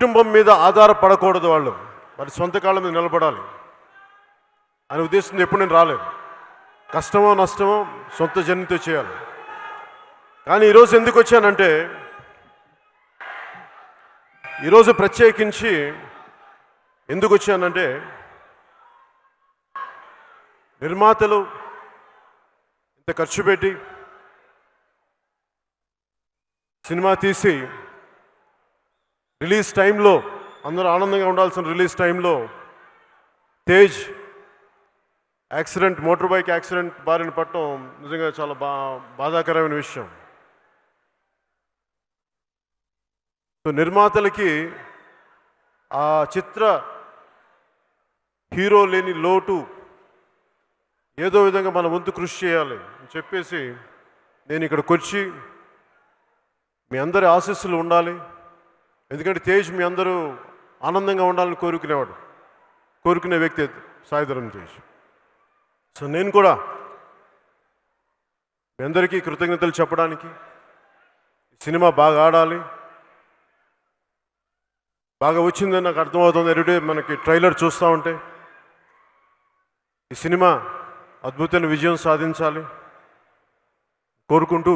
కుటుంబం మీద ఆధారపడకూడదు, వాళ్ళు మరి సొంత కాళ్ళ మీద నిలబడాలి అనే ఉద్దేశంతో ఎప్పుడు నేను రాలేదు. కష్టమో నష్టమో సొంత జర్నీతో చేయాలి. కానీ ఈరోజు ఎందుకు వచ్చానంటే, ఈరోజు ప్రత్యేకించి ఎందుకు వచ్చానంటే, నిర్మాతలు ఇంత ఖర్చు పెట్టి సినిమా తీసి రిలీజ్ టైంలో అందరూ ఆనందంగా ఉండాల్సిన రిలీజ్ టైంలో Tej accident, motor bike accident బారిన పడటం నిజంగా చాలా బాధాకరమైన విషయం. సో నిర్మాతలకి ఆ చిత్ర హీరో లేని లోటు ఏదో విధంగా మన వంతు కృషి చేయాలి అని చెప్పేసి నేను ఇక్కడికి వచ్చి మీ అందరి ఆశీస్సులు ఉండాలి. ఎందుకంటే తేజ్ మీ అందరూ ఆనందంగా ఉండాలని కోరుకునే వ్యక్తి సాయి ధరమ్ తేజ్. సో నేను కూడా మీ అందరికీ కృతజ్ఞతలు చెప్పడానికి, సినిమా బాగా ఆడాలి, బాగా వచ్చిందని నాకు అర్థమవుతుంది. ఎవ్రీడే మనకి ట్రైలర్ చూస్తూ ఉంటే ఈ సినిమా అద్భుతమైన విజయం సాధించాలి కోరుకుంటూ,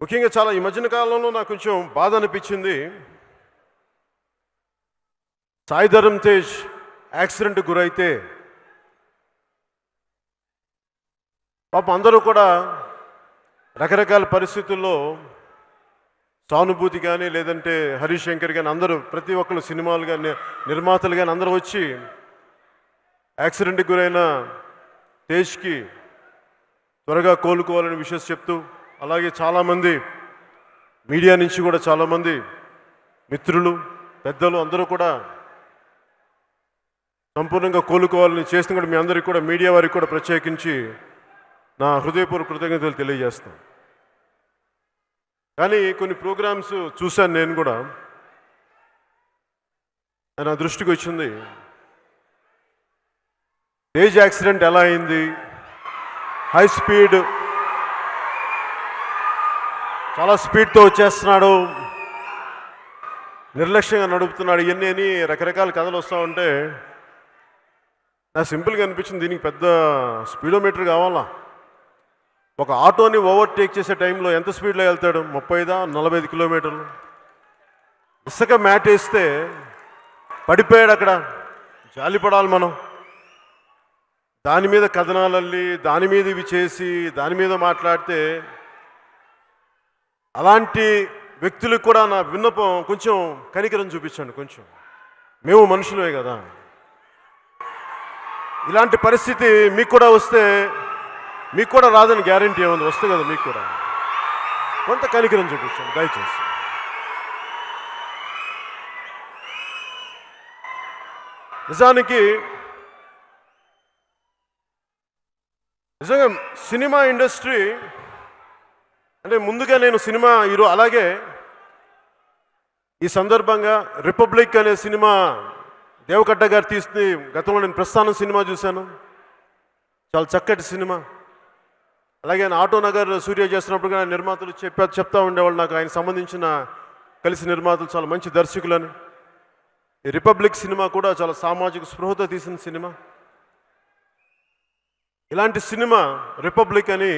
ముఖ్యంగా చాలా ఈ మధ్యన కాలంలో నాకు కొంచెం బాధ అనిపించింది. సాయి ధరమ్ తేజ్ యాక్సిడెంట్ గురైతే పాపం అందరూ కూడా రకరకాల పరిస్థితుల్లో సానుభూతి కానీ లేదంటే హరీష్ శంకర్ కానీ అందరూ ప్రతి ఒక్కరు సినిమాలు కానీ నిర్మాతలు కానీ అందరూ వచ్చి యాక్సిడెంట్కి గురైన తేజ్కి త్వరగా కోలుకోవాలని విషయం చెప్తూ, అలాగే చాలామంది మీడియా నుంచి కూడా చాలామంది మిత్రులు పెద్దలు అందరూ కూడా సంపూర్ణంగా కోలుకోవాలని చేసిన కూడా మీ అందరికీ కూడా మీడియా వారికి కూడా ప్రత్యేకించి నా హృదయపూర్వక కృతజ్ఞతలు తెలియజేస్తాను. కానీ కొన్ని ప్రోగ్రామ్స్ చూశాను నేను కూడా, నా దృష్టికి వచ్చింది తేజ్ యాక్సిడెంట్ ఎలా అయింది, హై స్పీడ్ చాలా స్పీడ్తో వచ్చేస్తున్నాడు, నిర్లక్ష్యంగా నడుపుతున్నాడు, ఇవన్నీ అని రకరకాల కథలు వస్తూ ఉంటే నాకు సింపుల్గా అనిపించింది, దీనికి పెద్ద స్పీడోమీటర్ కావాలా? ఒక ఆటోని ఓవర్టేక్ చేసే టైంలో ఎంత స్పీడ్లో వెళ్తాడు? 35-45 కిలోమీటర్లు. ఇసుక మ్యాట్ వేస్తే పడిపోయాడు అక్కడ, జాలిపడాలి మనం. దాని మీద కథనాలల్లి దాని మీద ఇవి చేసి దాని మీద మాట్లాడితే, అలాంటి వ్యక్తులకు కూడా నా విన్నపం, కొంచెం కనికరం చూపించండి. కొంచెం మేము మనుషులమే కదా, ఇలాంటి పరిస్థితి మీకు కూడా వస్తే, మీకు కూడా రాదని గ్యారంటీ ఏముంది, వస్తే కదా మీకు కూడా, కొంత కనికరం చూపించండి దయచేసి. నిజానికి నిజంగా సినిమా ఇండస్ట్రీ అంటే, ముందుగా నేను సినిమా హీరో, అలాగే ఈ సందర్భంగా రిపబ్లిక్ అనే సినిమా దేవకట్ట గారు తీసి గతంలో నేను ప్రస్థానం సినిమా చూశాను, చాలా చక్కటి సినిమా. అలాగే ఆయన ఆటో నగర్ సూర్య చేస్తున్నప్పుడు కానీ నిర్మాతలు చెప్తా ఉండేవాళ్ళు నాకు, ఆయన సంబంధించిన కలిసి నిర్మాతలు చాలా మంచి దర్శకులని. ఈ రిపబ్లిక్ సినిమా కూడా చాలా సామాజిక స్పృహతో తీసిన సినిమా. ఇలాంటి సినిమా రిపబ్లిక్ అని,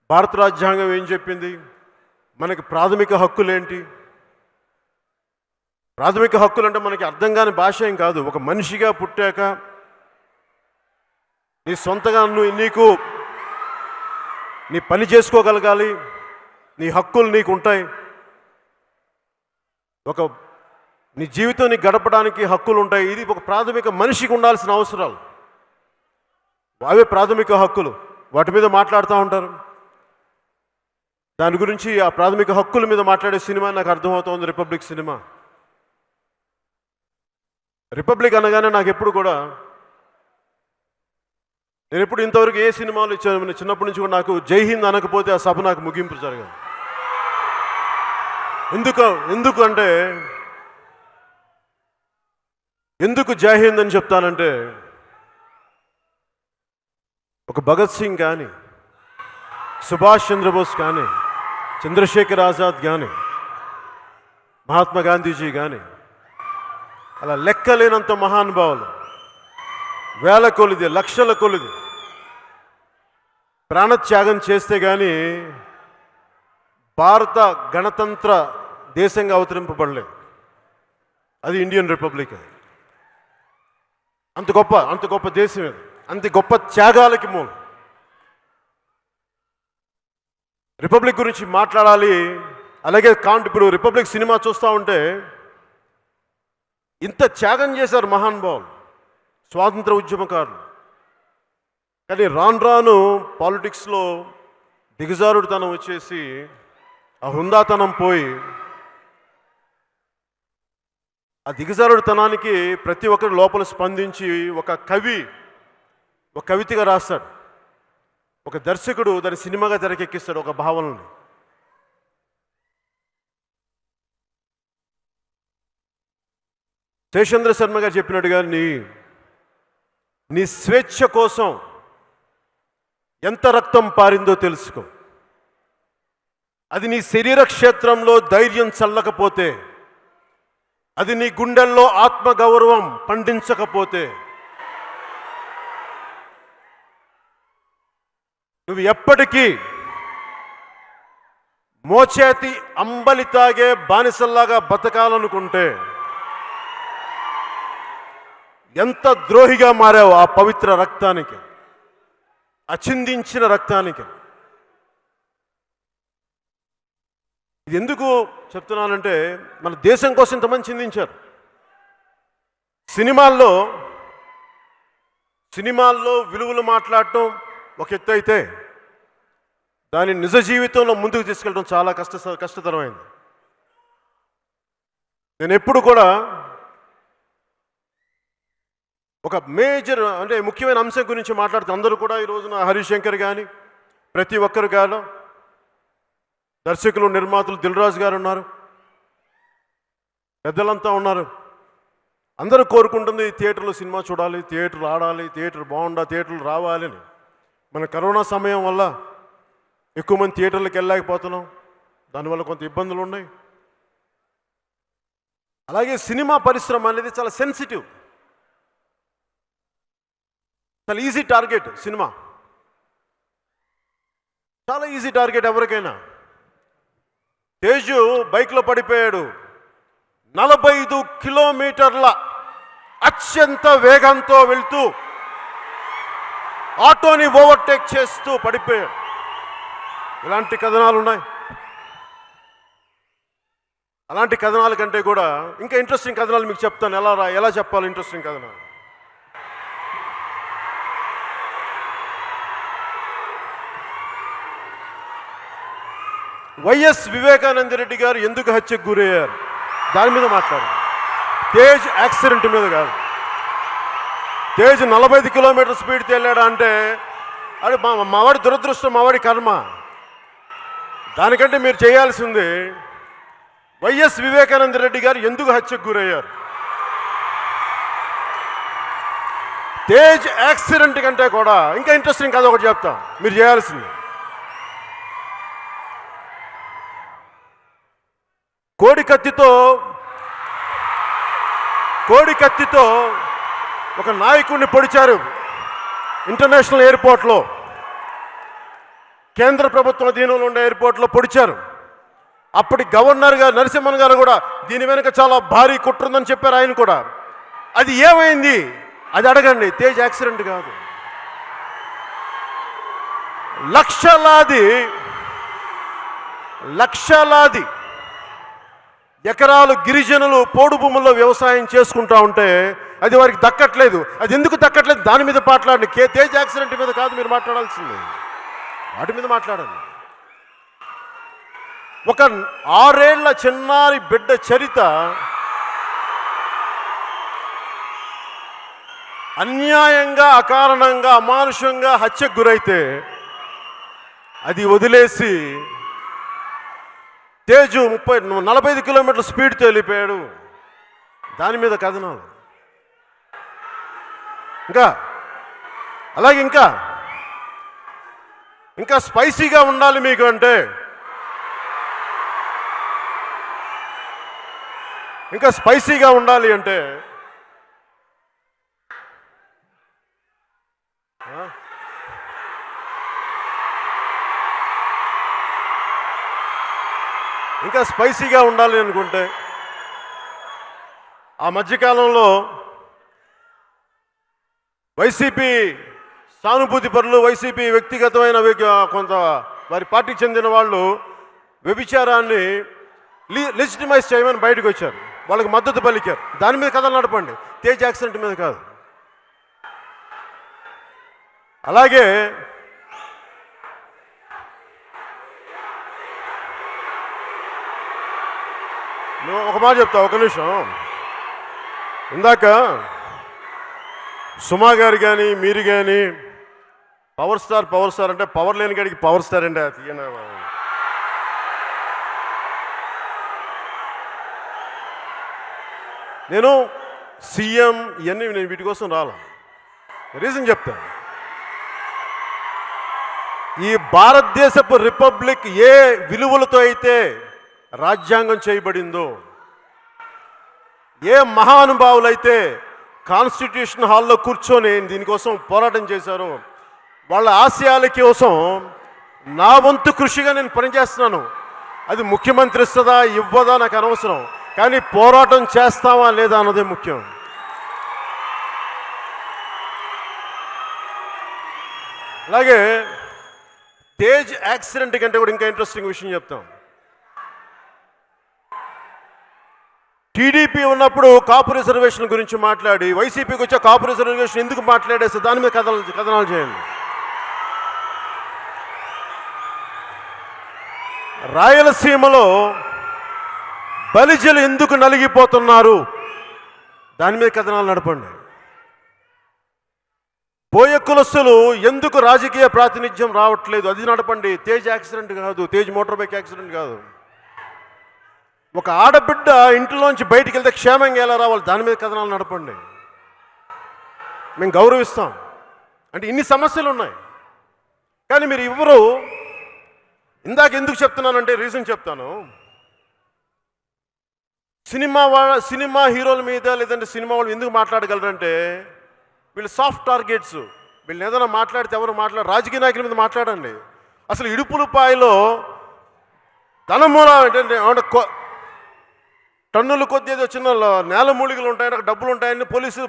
భారత రాజ్యాంగం ఏం చెప్పింది, మనకి ప్రాథమిక హక్కులేంటి, ప్రాథమిక హక్కులు అంటే మనకి అర్థం కాని భాష ఏం కాదు. ఒక మనిషిగా పుట్టాక నీ సొంతగా నీకు నీ పని చేసుకోగలగాలి, నీ హక్కులు నీకు ఉంటాయి, నీ జీవితం నీకు గడపడానికి హక్కులు ఉంటాయి. ఇది ఒక ప్రాథమిక మనిషికి ఉండాల్సిన అవసరాలు, అవే ప్రాథమిక హక్కులు. వాటి మీద మాట్లాడుతూ ఉంటారు. దాని గురించి ఆ ప్రాథమిక హక్కుల మీద మాట్లాడే సినిమా నాకు అర్థమవుతోంది రిపబ్లిక్ సినిమా. రిపబ్లిక్ అనగానే నాకు ఎప్పుడు కూడా, నేను ఎప్పుడు ఇంతవరకు ఏ సినిమాలు ఇచ్చాను, చిన్నప్పటి నుంచి కూడా నాకు జై హింద్ అనకపోతే ఆ సభ నాకు ముగింపు జరగదు. ఎందుకు జై హింద్ అని చెప్తానంటే, ఒక భగత్ సింగ్ కానీ, సుభాష్ చంద్రబోస్ కానీ, చంద్రశేఖర్ ఆజాద్ కానీ, మహాత్మా గాంధీజీ కానీ అలా లెక్కలేనంత మహానుభావులు, వేల కొలిది, లక్షల కొలిది ప్రాణత్యాగం చేస్తే కానీ భారత గణతంత్ర దేశంగా అవతరింపబడలేదు. అది ఇండియన్ రిపబ్లిక్. అంత గొప్ప దేశం ఇది, అంత గొప్ప త్యాగాలకి మూలం. రిపబ్లిక్ గురించి మాట్లాడాలి. అలాగే ఇప్పుడు రిపబ్లిక్ సినిమా చూస్తూ ఉంటే ఇంత త్యాగం చేశారు మహానుభావులు, స్వాతంత్ర ఉద్యమకారులు. కానీ రాను రాను పాలిటిక్స్లో దిగజారుడుతనం వచ్చేసి ఆ హుందాతనం పోయి, ఆ దిగజారుడుతనానికి ప్రతి ఒక్కరి లోపల స్పందించి ఒక కవితగా రాస్తాడు, ఒక దర్శకుడు దాని సినిమాగా తెరకెక్కిస్తాడు ఒక భావనని. శేషేంద్ర శర్మ గారు చెప్పినట్టుగా నీ స్వేచ్ఛ కోసం ఎంత రక్తం పారిందో తెలుసుకో. అది నీ శరీర క్షేత్రంలో ధైర్యం చల్లకపోతే, అది నీ గుండెల్లో ఆత్మగౌరవం పండించకపోతే, నువ్వు ఎప్పటికీ మోచేతి అంబలి తాగే బానిసల్లాగా బతకాలనుకుంటే ఎంత ద్రోహిగా మారావు ఆ పవిత్ర రక్తానికి, అచిందించిన రక్తానికి. ఇది ఎందుకు చెప్తున్నానంటే, మన దేశం కోసం ఇంతమంది చిందించారు. సినిమాల్లో విలువలు మాట్లాడటం ఒక ఎత్తు అయితే, దాని నిజ జీవితంలో ముందుకు తీసుకెళ్ళడం చాలా కష్టతరమైంది. నేను ఎప్పుడు కూడా ఒక మేజర్ అంటే ముఖ్యమైన అంశం గురించి మాట్లాడుతూ అందరూ కూడా ఈ రోజున హరిశంకర్ కానీ ప్రతి ఒక్కరు కానీ, దర్శకులు నిర్మాతలు దిల్ రాజు గారు ఉన్నారు, పెద్దలంతా ఉన్నారు. అందరూ కోరుకుంటుంది థియేటర్లో సినిమా చూడాలి, థియేటర్ ఆడాలి, థియేటర్ బాగుండాలి, థియేటర్లు రావాలని. మన కరోనా సమయం వల్ల ఎక్కువ మంది థియేటర్లకు వెళ్ళలేకపోతున్నాం, దానివల్ల కొంత ఇబ్బందులు ఉన్నాయి. అలాగే సినిమా పరిశ్రమ అనేది చాలా సెన్సిటివ్, చాలా ఈజీ టార్గెట్. సినిమా చాలా ఈజీ టార్గెట్ ఎవరికైనా. తేజు బైక్లో పడిపోయాడు, 45 కిలోమీటర్ల అత్యంత వేగంతో వెళ్తూ ఆటోని ఓవర్టేక్ చేస్తూ పడిపోయాడు. ఇలాంటి కథనాలు ఉన్నాయి. అలాంటి కథనాల కంటే కూడా ఇంకా ఇంట్రెస్టింగ్ కథనాలు మీకు చెప్తాను. ఎలా చెప్పాలి ఇంట్రెస్టింగ్ కథనాలు. వైఎస్ వివేకానంద రెడ్డి గారు ఎందుకు హత్యకు గురయ్యారు దాని మీద మాట్లాడారు. తేజ్ యాక్సిడెంట్ మీద కాదు. తేజ్ 45 కిలోమీటర్ స్పీడ్తో వెళ్ళాడా అంటే అది మావాడి దురదృష్టం, మావాడి కర్మ. దానికంటే మీరు చేయాల్సింది వైఎస్ వివేకానంద రెడ్డి గారు ఎందుకు హత్యకు గురయ్యారు. తేజ్ యాక్సిడెంట్ కంటే కూడా ఇంకా ఇంట్రెస్టింగ్ కథ ఒకటి చెప్తాం మీరు చేయాల్సింది. కోడి కత్తితో ఒక నాయకుడిని పొడిచారు ఇంటర్నేషనల్ ఎయిర్పోర్ట్లో, కేంద్ర ప్రభుత్వం అధీనంలో ఉండే ఎయిర్పోర్ట్లో పొడిచారు. అప్పటి గవర్నర్ గారు నరసింహన్ గారు కూడా దీని వెనుక చాలా భారీ కుట్ర ఉందని చెప్పారు. ఆయన కూడా అది ఏమైంది అది అడగండి. తేజ్ యాక్సిడెంట్ కాదు. లక్షలాది ఎకరాలు గిరిజనులు పోడు భూముల్లో వ్యవసాయం చేసుకుంటా ఉంటే అది వారికి దక్కట్లేదు. అది ఎందుకు దక్కట్లేదు దాని మీద మాట్లాడండి. తేజ్ యాక్సిడెంట్ మీద కాదు మీరు మాట్లాడాల్సింది, వాటి మీద మాట్లాడండి. ఒక 6 ఏళ్ల చిన్నారి బిడ్డ చరిత అన్యాయంగా, అకారణంగా, అమానుషంగా హత్యకు గురైతే అది వదిలేసి తేజు 45 కిలోమీటర్ల స్పీడ్తో వెళ్ళిపోయాడు. దాని మీద కథనాలు. అలాగే ఇంకా స్పైసీగా ఉండాలి మీకు అంటే ఇంకా స్పైసీగా ఉండాలి అంటే ఇంకా స్పైసీగా ఉండాలి అనుకుంటే ఆ మధ్యకాలంలో వైసీపీ సానుభూతి పరులు, వైసీపీ వ్యక్తిగతమైన కొంత వారి పార్టీకి చెందిన వాళ్ళు వ్యభిచారాన్ని లెజిటిమైజ్ చేయమని బయటకు వచ్చారు. వాళ్ళకి మద్దతు పలికారు. దాని మీద కథలు నడపండి, తేజ్ యాక్సిడెంట్ మీద కాదు. అలాగే నువ్వు ఒక మాట చెప్తా, ఒక నిమిషం. ఇందాక సుమా గారు కానీ మీరు కానీ పవర్ స్టార్ అంటే పవర్ లేని కాడికి పవర్ స్టార్ అండి. తీయన నేను సీఎం ఇవన్నీ నేను వీటి కోసం రాలా. రీజన్ చెప్తాను. ఈ భారతదేశపు రిపబ్లిక్ ఏ విలువలతో అయితే రాజ్యాంగం చేయబడిందో, ఏ మహానుభావులైతే కాన్స్టిట్యూషన్ హాల్లో కూర్చొని దీనికోసం పోరాటం చేశారో, వాళ్ళ ఆశయాల కోసం నా వంతు కృషిగా నేను పనిచేస్తున్నాను. అది ముఖ్యమంత్రి ఇస్తుందా ఇవ్వదా నాకు అనవసరం, కానీ పోరాటం చేస్తావా లేదా అన్నదే ముఖ్యం. అలాగే తేజ్ యాక్సిడెంట్ కంటే కూడా ఇంకా ఇంట్రెస్టింగ్ విషయం చెప్తాం. టీడీపీ ఉన్నప్పుడు కాపు రిజర్వేషన్ గురించి మాట్లాడి, వైసీపీకి వచ్చే కాపు రిజర్వేషన్ ఎందుకు మాట్లాడేస్తే దాని మీద కథనాలు చేయండి. రాయలసీమలో బలిజలు ఎందుకు నలిగిపోతున్నారు దాని మీద కథనాలు నడపండి. బోయ కులస్తులు ఎందుకు రాజకీయ ప్రాతినిధ్యం రావట్లేదు అది నడపండి. తేజ్ యాక్సిడెంట్ కాదు, తేజ్ మోటార్ బైక్ యాక్సిడెంట్ కాదు. ఒక ఆడబిడ్డ ఇంట్లోంచి బయటికి వెళ్తే క్షేమంగా ఎలా రావాలి దాని మీద కథనాలు నడపండి. మేము గౌరవిస్తాం. అంటే ఇన్ని సమస్యలు ఉన్నాయి, కానీ మీరు ఎవరు ఇందాక ఎందుకు చెప్తున్నానంటే రీజన్ చెప్తాను. సినిమా హీరోల మీద లేదంటే సినిమా వాళ్ళు ఎందుకు మాట్లాడగలరంటే వీళ్ళు సాఫ్ట్ టార్గెట్స్. వీళ్ళు ఏదైనా మాట్లాడితే ఎవరు రాజకీయ నాయకుల మీద మాట్లాడండి. అసలు ఇడుపులపాయలో ధనమూల ఏంటంటే టన్నుల కొద్ది ఏదో చిన్న నేల మూలికలు ఉంటాయని అక్కడ డబ్బులు ఉంటాయని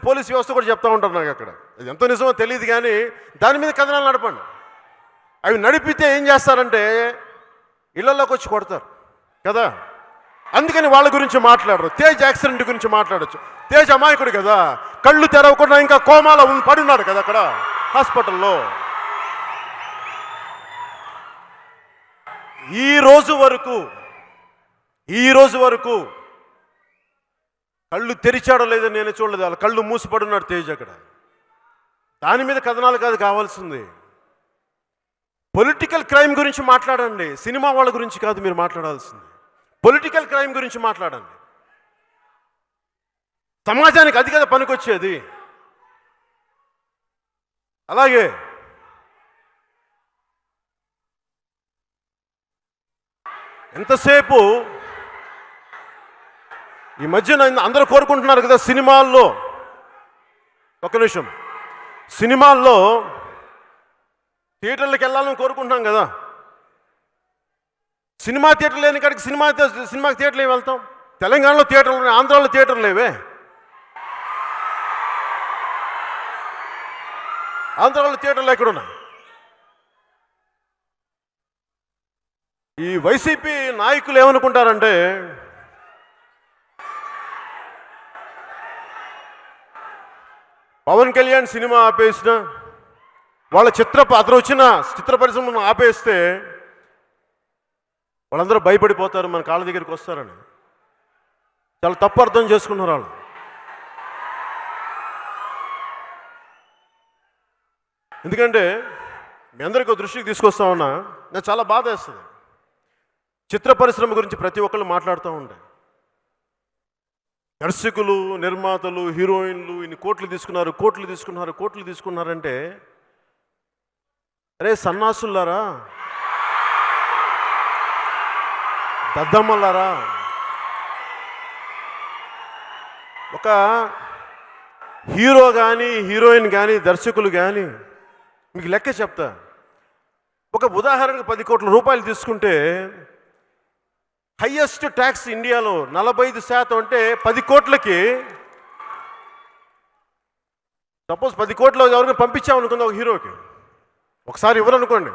పోలీసు వ్యవస్థ కూడా చెప్తూ ఉంటారు నాకు. అక్కడ అది ఎంతో నిజమో తెలియదు, కానీ దాని మీద కథనాలు నడపండి. అవి నడిపితే ఏం చేస్తారంటే ఇళ్లలోకి వచ్చి కొడతారు కదా. అందుకని వాళ్ళ గురించి మాట్లాడరు. తేజ్ యాక్సిడెంట్ గురించి మాట్లాడచ్చు. తేజ్ అమాయకుడు కదా, కళ్ళు తెరవకుండా ఇంకా కోమాలో పడున్నాడు కదా అక్కడ హాస్పిటల్లో. ఈ రోజు వరకు కళ్ళు తెరిచాడో లేదో నేనే చూడలేదు. వాళ్ళ కళ్ళు మూసిపడున్నాడు తేజ్ అక్కడ. దాని మీద కథనాలు కాదు కావాల్సింది. పొలిటికల్ క్రైమ్ గురించి మాట్లాడండి, సినిమా వాళ్ళ గురించి కాదు మీరు మాట్లాడాల్సింది. పొలిటికల్ క్రైమ్ గురించి మాట్లాడండి. సమాజానికి అది కదా పనికొచ్చేది. అలాగే ఎంతసేపు ఈ మధ్యన అందరూ కోరుకుంటున్నారు కదా సినిమాల్లో, ఒక్క నిమిషం, సినిమాల్లో థియేటర్లకు వెళ్ళాలని కోరుకుంటున్నాం కదా. సినిమా థియేటర్ లేని కాడికి సినిమాకి థియేటర్లు ఏమి వెళ్తాం? తెలంగాణలో థియేటర్లు ఉన్నాయి, ఆంధ్రాలో థియేటర్లు లేవే. ఆంధ్రాలో థియేటర్లు ఎక్కడున్నాయి? ఈ వైసీపీ నాయకులు ఏమనుకుంటారంటే పవన్ కళ్యాణ్ సినిమా ఆపేసిన వాళ్ళ అతను వచ్చిన చిత్ర పరిశ్రమను ఆపేస్తే వాళ్ళందరూ భయపడిపోతారు, మన కాళ్ళ దగ్గరికి వస్తారని. చాలా తప్పు అర్థం చేసుకున్నారు వాళ్ళు. ఎందుకంటే మీ అందరికీ దృష్టికి తీసుకొస్తా ఉన్నా, నాకు చాలా బాధ వేస్తుంది. చిత్ర పరిశ్రమ గురించి ప్రతి ఒక్కళ్ళు మాట్లాడుతూ ఉంటాయి. దర్శకులు, నిర్మాతలు, హీరోయిన్లు ఇన్ని కోట్లు తీసుకున్నారంటే అరే సన్నాసులారా, దద్దమ్మలారా, ఒక హీరో కానీ హీరోయిన్ కానీ దర్శకులు కానీ మీకు లెక్క చెప్తా. ఒక ఉదాహరణకు 10 కోట్ల రూపాయలు తీసుకుంటే హయ్యెస్ట్ ట్యాక్స్ ఇండియాలో 45% అంటే 10 కోట్లకి, సపోజ్ 10 కోట్లు ఎవరిని పంపించామనుకుందాం ఒక హీరోకి, ఒకసారి ఇవ్వరనుకోండి,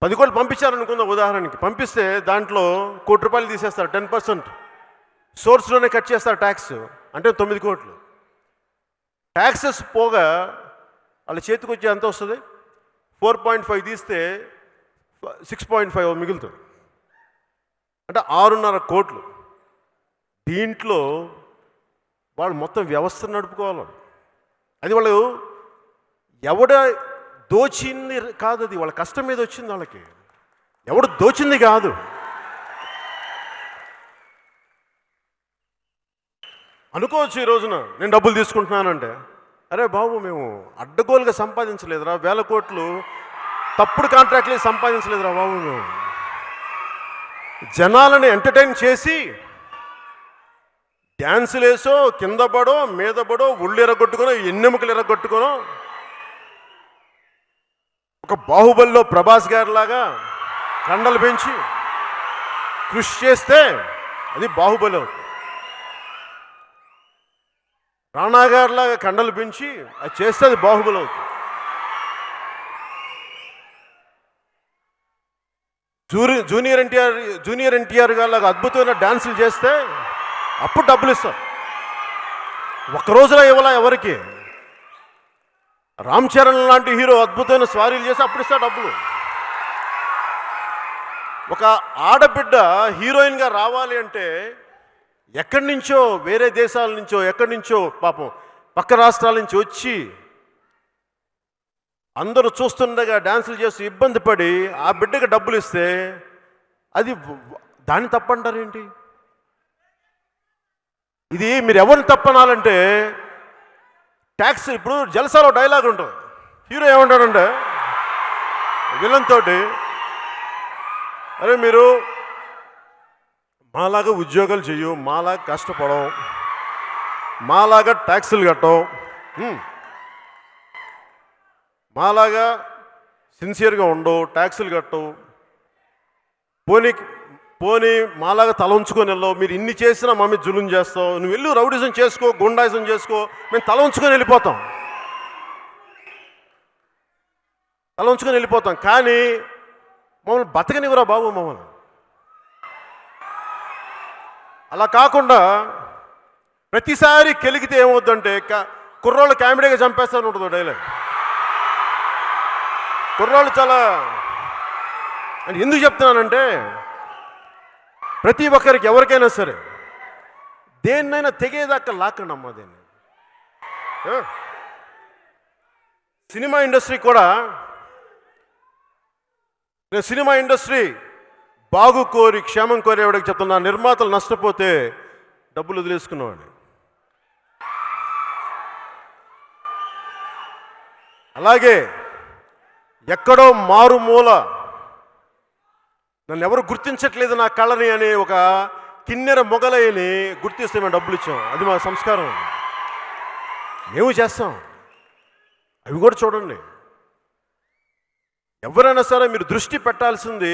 10 కోట్లు పంపించారనుకుందాం ఉదాహరణకి, పంపిస్తే దాంట్లో ₹1 కోటి తీసేస్తారు, 10% సోర్స్లోనే కట్ చేస్తారు ట్యాక్స్, అంటే 9 కోట్లు. ట్యాక్సెస్ పోగా వాళ్ళ చేతికి వచ్చి ఎంత వస్తుంది? 4.5 తీస్తే 6.5 మిగులుతుంది, అంటే 6.5 కోట్లు. దీంట్లో వాళ్ళు మొత్తం వ్యవస్థను నడుపుకోవాలి. అది వాళ్ళు ఎవడ దోచింది కాదు, అది వాళ్ళ కష్టం మీద వచ్చింది. వాళ్ళకి ఎవడు దోచింది కాదు. అనుకోవచ్చు ఈ రోజున నేను డబ్బులు తీసుకుంటున్నానంటే, అరే బాబు మేము అడ్డగోలుగా సంపాదించలేదురా, 1000 కోట్లు తప్పుడు కాంట్రాక్ట్లు సంపాదించలేదురా బాబు, మేము జనాలని ఎంటర్టైన్ చేసి డ్యాన్సులు వేసో, కింద పడో, మీద పడో, ఒళ్ళు ఎరగొట్టుకునో, ఎన్నెముకలు ఎరగొట్టుకునో, ఒక బాహుబలిలో ప్రభాస్ గారిలాగా కండలు పెంచి కృషి చేస్తే అది బాహుబలి అవుతుంది. రాణా గారిలాగా కండలు పెంచి అది చేస్తే అది బాహుబలి అవుతుంది. జూనియర్ ఎన్టీఆర్ గారిలాగా అద్భుతమైన డాన్సులు చేస్తే అప్పుడు డబ్బులు ఇస్తారు. ఒక్కరోజులో ఇవ్వాల ఎవరికి. రామ్ చరణ్ లాంటి హీరో అద్భుతమైన స్వారీలు చేసి అప్పుడు ఇస్తారు డబ్బులు. ఒక ఆడబిడ్డ హీరోయిన్గా రావాలి అంటే ఎక్కడి నుంచో, వేరే దేశాల నుంచో, ఎక్కడి నుంచో పాపం పక్క రాష్ట్రాల నుంచి వచ్చి అందరూ చూస్తుండగా డ్యాన్సులు చేసి ఇబ్బంది పడి ఆ బిడ్డకి డబ్బులు ఇస్తే అది దాన్ని తప్పంటారేంటి? ఇది మీరు ఎవరిని తప్పనాలంటే ట్యాక్స్. ఇప్పుడు జల్సాలో డైలాగ్ ఉంటుంది, హీరో ఏమంటాడంటే విలన్ తోటి, అరే మీరు మాలాగా ఉద్యోగాలు చెయ్యు, మాలాగా కష్టపడవు, మాలాగా ట్యాక్సులు కట్టవు, మాలాగా సిన్సియర్గా ఉండవు, ట్యాక్సులు కట్టవు, పోనీ మాలాగా తల ఉంచుకొని వెళ్ళవు, మీరు ఇన్ని చేసినా మా మీద జులుం చేస్తావు, నువ్వు వెళ్ళు రౌడిజం చేసుకో, గుండాయిజం చేసుకో, మేము తల ఉంచుకొని వెళ్ళిపోతాం, తల ఉంచుకొని వెళ్ళిపోతాం, కానీ మమ్మల్ని బతకనివ్వరా బాబు మమ్మల్ని. అలా కాకుండా ప్రతిసారి కెలిగితే ఏమవుద్దంటే కుర్రోళ్ళు కామెడీగా చంపేస్తాను ఉంటుంది డైలాగ్. కుర్రోళ్ళు చాలా అంటే ఎందుకు చెప్తున్నానంటే ప్రతి ఒక్కరికి ఎవరికైనా సరే దేన్నైనా తెగేదాకా లాక్కండి అమ్మా దేన్ని. సినిమా ఇండస్ట్రీ కూడా, నేను సినిమా ఇండస్ట్రీ బాగు కోరి క్షేమం కోరేవాడికి చెప్తున్నా, నిర్మాతలు నష్టపోతే డబ్బులు వదిలేసుకున్నవాడిని. అలాగే ఎక్కడో మారుమూల నన్ను ఎవరు గుర్తించట్లేదు నా కళని అని ఒక కిన్నెర మొగలయ్యని గుర్తిస్తే మేము డబ్బులు ఇచ్చాం. అది మా సంస్కారం, మేము చేస్తాం. అవి కూడా చూడండి. ఎవరైనా సరే మీరు దృష్టి పెట్టాల్సింది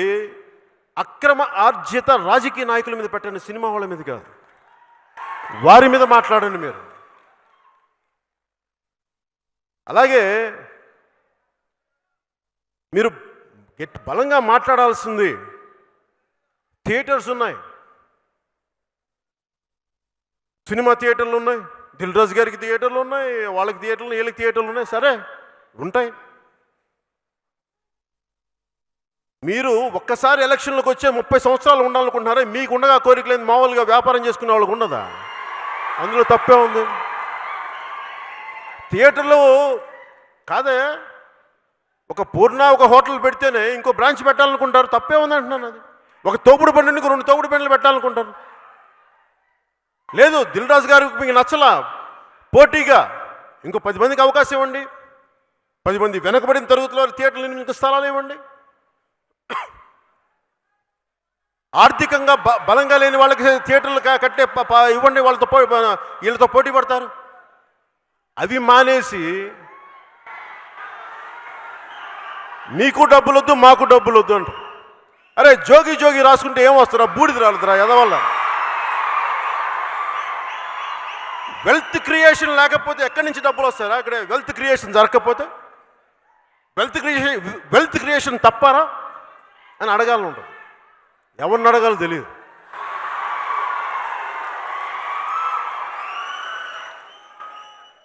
అక్రమ ఆర్జిత రాజకీయ నాయకుల మీద పెట్టండి, సినిమా వాళ్ళ మీద కాదు. వారి మీద మాట్లాడండి మీరు. అలాగే మీరు బలంగా మాట్లాడాల్సింది థియేటర్స్ ఉన్నాయి, సినిమా థియేటర్లు ఉన్నాయి, దిల్ రాజు గారికి థియేటర్లు ఉన్నాయి, వాళ్ళకి థియేటర్లు, వీళ్ళకి థియేటర్లు ఉన్నాయి, సరే ఉంటాయి. మీరు ఒక్కసారి ఎలక్షన్లకు వచ్చే 30 సంవత్సరాలు ఉండాలనుకుంటున్నారా? మీకు ఉండగా కోరికలేదు, మామూలుగా వ్యాపారం చేసుకునే వాళ్ళకి ఉండదా? అందులో తప్పే ఉంది. థియేటర్లు కాదే, ఒక పూర్ణ ఒక హోటల్ పెడితేనే ఇంకో బ్రాంచ్ పెట్టాలనుకుంటారు, తప్పే ఉందంటున్నాను. అది ఒక తోపుడు బండికి 2 తోపుడు బండ్లు పెట్టాలనుకుంటారు. లేదు దిల్ రాజు గారికి మీకు నచ్చలా, పోటీగా ఇంకో 10 మందికి అవకాశం ఇవ్వండి, 10 మంది వెనకబడిన తరగతిలో థియేటర్లు మీకు స్థలాలు ఇవ్వండి. ఆర్థికంగా బలంగా లేని వాళ్ళకి థియేటర్లు కట్టే ఇవ్వండి, వీళ్ళతో పోటీ పడతారు. అవి మానేసి మీకు డబ్బులు వద్దు మాకు డబ్బులు వద్దు అంట. అరే జోగి జోగి రాసుకుంటే ఏం వస్తారా? బూడిది రాలుతురా ఎదవల్ల. వెల్త్ క్రియేషన్ లేకపోతే ఎక్కడి నుంచి డబ్బులు వస్తారా? అక్కడ వెల్త్ క్రియేషన్ జరగకపోతే వెల్త్ క్రియేషన్ తప్పారా అని అడగాలని ఉంటుంది. ఎవరిని అడగాలో తెలియదు.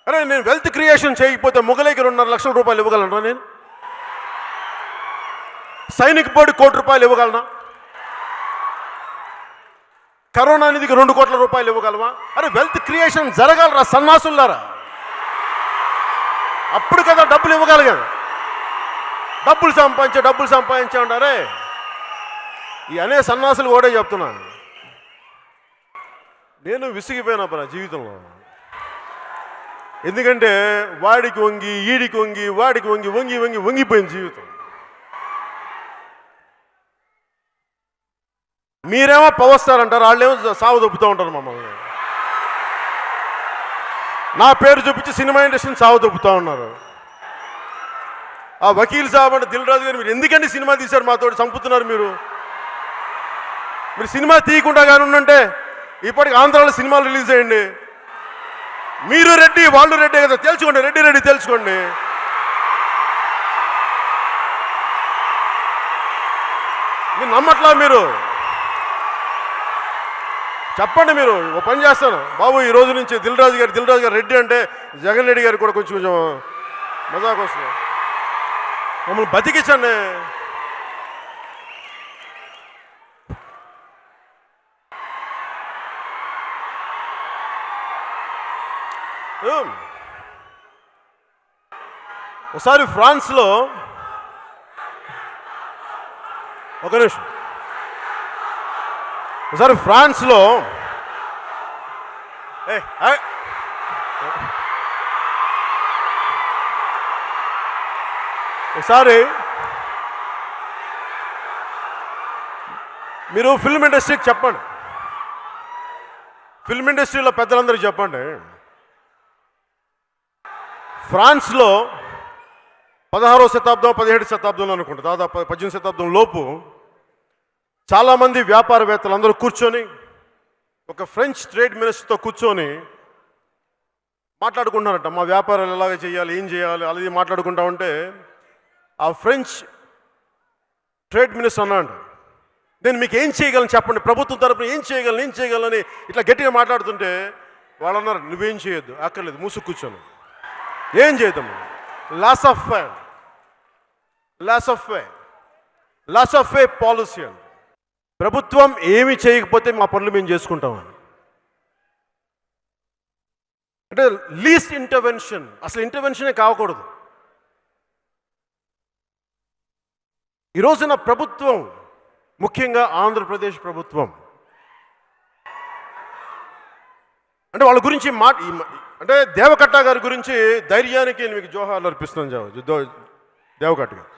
అరే నేను వెల్త్ క్రియేషన్ చేయకపోతే మొగలైకి 2.5 లక్షల రూపాయలు ఇవ్వగలనా? నేను సైనిక్ బోర్డు 1 కోటి రూపాయలు ఇవ్వగలనా? కరోనా నిధికి 2 కోట్ల రూపాయలు ఇవ్వగలమా? అరే వెల్త్ క్రియేషన్ జరగాలరా సన్నాసులారా. అప్పుడు కదా డబ్బులు ఇవ్వగలిగారు. డబ్బులు సంపాదించే ఉంటారే. ఈ అనే సన్నాసులు కూడా చెప్తున్నా. నేను విసిగిపోయినా నా జీవితంలో. ఎందుకంటే వాడికి వంగి ఈడికి వంగి వాడికి వంగిపోయిన జీవితం. మీరేమో పవర్ స్టార్ అంటారు, వాళ్ళేమో సాగు దొబ్బుతూ ఉంటారు మమ్మల్ని. నా పేరు చూపించి సినిమా ఇండస్ట్రీని సాగు దొబ్బుతూ ఉన్నారు. ఆ వకీల్ సాబ్ అంటే దిల్ రాజు గారు, మీరు ఎందుకంటే సినిమా తీశారు మాతో చంపుతున్నారు? మీరు సినిమా తీయకుండా కానీ ఉండంటే ఇప్పటికి ఆంధ్రాలో సినిమాలు రిలీజ్ చేయండి. మీరు రెడ్డి వాళ్ళు రెడ్డి కదా, తెలుసుకోండి. రెడ్డి తెలుసుకోండి. మీరు నమ్మట్లా? మీరు చెప్పండి. మీరు ఓ పని చేస్తాను బాబు, ఈ రోజు నుంచి దిల్ రాజు గారు రెడ్డి అంటే జగన్ రెడ్డి గారికి కూడా కొంచెం మజాకు వస్తుంది. మమ్మల్ని బతికించండి. ఒకసారి ఫ్రాన్స్లో ఒకసారి మీరు ఫిల్మ్ ఇండస్ట్రీకి చెప్పండి, ఫిల్మ్ ఇండస్ట్రీలో పెద్దలందరికీ చెప్పండి. ఫ్రాన్స్లో 16వ శతాబ్దం 17వ శతాబ్దంలో అనుకుంటా, దాదాపు 18వ శతాబ్దం లోపు చాలామంది వ్యాపారవేత్తలు అందరూ కూర్చొని ఒక ఫ్రెంచ్ ట్రేడ్ మినిస్టర్తో కూర్చొని మాట్లాడుకుంటున్నారట. మా వ్యాపారాలు ఎలాగ చేయాలి, ఏం చేయాలి, అలాగే మాట్లాడుకుంటా ఉంటే ఆ ఫ్రెంచ్ ట్రేడ్ మినిస్టర్ అన్నాడు, నేను మీకు ఏం చేయగలను చెప్పండి, ప్రభుత్వం తరపున ఏం చేయగలని ఇట్లా గట్టిగా మాట్లాడుతుంటే వాళ్ళు అన్నారు, నువ్వేం చేయొద్దు, అక్కర్లేదు, మూసు కూర్చోను. ఏం చేద్దాం? లాస్ ఆఫ్ ఫే పాలసీ అని. ప్రభుత్వం ఏమి చేయకపోతే మా పనులు మేము చేసుకుంటామని. అంటే లీస్ట్ ఇంటర్వెన్షన్, అసలు ఇంటర్వెన్షనే కావకూడదు. ఈ రోజున ప్రభుత్వం, ముఖ్యంగా ఆంధ్రప్రదేశ్ ప్రభుత్వం, అంటే వాళ్ళ గురించి అంటే దేవకట్ట గారి గురించి ధైర్యానికి నేను మీకు జోహార్లు అర్పిస్తున్నాను. దేవకట్ట గారు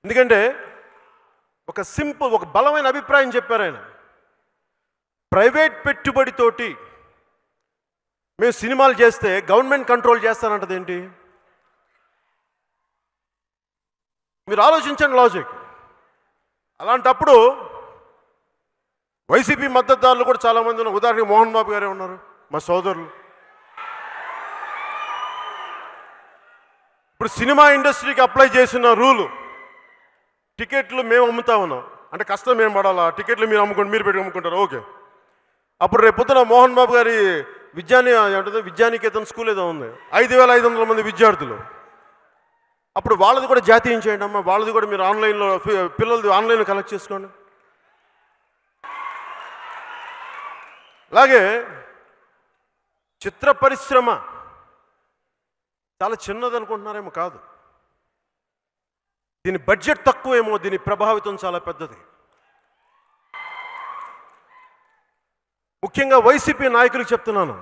ఎందుకంటే ఒక బలమైన అభిప్రాయం చెప్పారు ఆయన. ప్రైవేట్ పెట్టుబడితోటి మేము సినిమాలు చేస్తే గవర్నమెంట్ కంట్రోల్ చేస్తానంటది ఏంటి? మీరు ఆలోచించండి లాజిక్. అలాంటప్పుడు వైసీపీ మద్దతుదారులు కూడా చాలామంది ఉన్నారు. ఉదాహరణకి మోహన్ బాబు గారే ఉన్నారు, మా సోదరులు. ఇప్పుడు సినిమా ఇండస్ట్రీకి అప్లై చేసిన రూలు, టికెట్లు మేము అమ్ముతా ఉన్నాం అంటే కష్టం మేము పడాలా, టికెట్లు మీరు అమ్ముకోండి, మీరు పెట్టి అమ్ముకుంటారు, ఓకే. అప్పుడు రేపు పొద్దున మోహన్ బాబు గారి విద్యానికేతన్ స్కూల్ ఏదో ఉంది, 5,500 మంది విద్యార్థులు. అప్పుడు వాళ్ళది కూడా జాతీయం చేయండి అమ్మా, వాళ్ళది కూడా మీరు ఆన్లైన్లో పిల్లలది ఆన్లైన్లో కలెక్ట్ చేసుకోండి. అలాగే చిత్ర పరిశ్రమ చాలా చిన్నది అనుకుంటున్నారేమో, కాదు. దీని బడ్జెట్ తక్కువేమో, దీని ప్రభావితం చాలా పెద్దది. ముఖ్యంగా వైసీపీ నాయకులకు చెప్తున్నాను,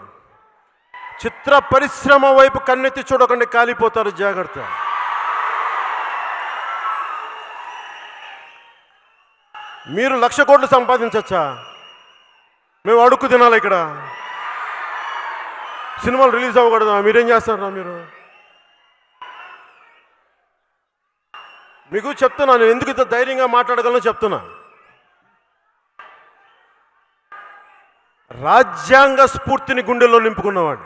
చిత్ర పరిశ్రమ వైపు కన్నెత్తి చూడకండి, కాలిపోతారు, జాగ్రత్త. మీరు 1,00,000 కోట్లు సంపాదించచ్చా? మేము అడుక్కు తినాలి ఇక్కడ. సినిమాలు రిలీజ్ అవ్వకూడదా? మీరేం చేస్తారా? మీరు మీకు చెప్తున్నా, నేను ఎందుకు ఇంత ధైర్యంగా మాట్లాడగలను చెప్తున్నా. రాజ్యాంగ స్ఫూర్తిని గుండెల్లో నింపుకున్నవాడు.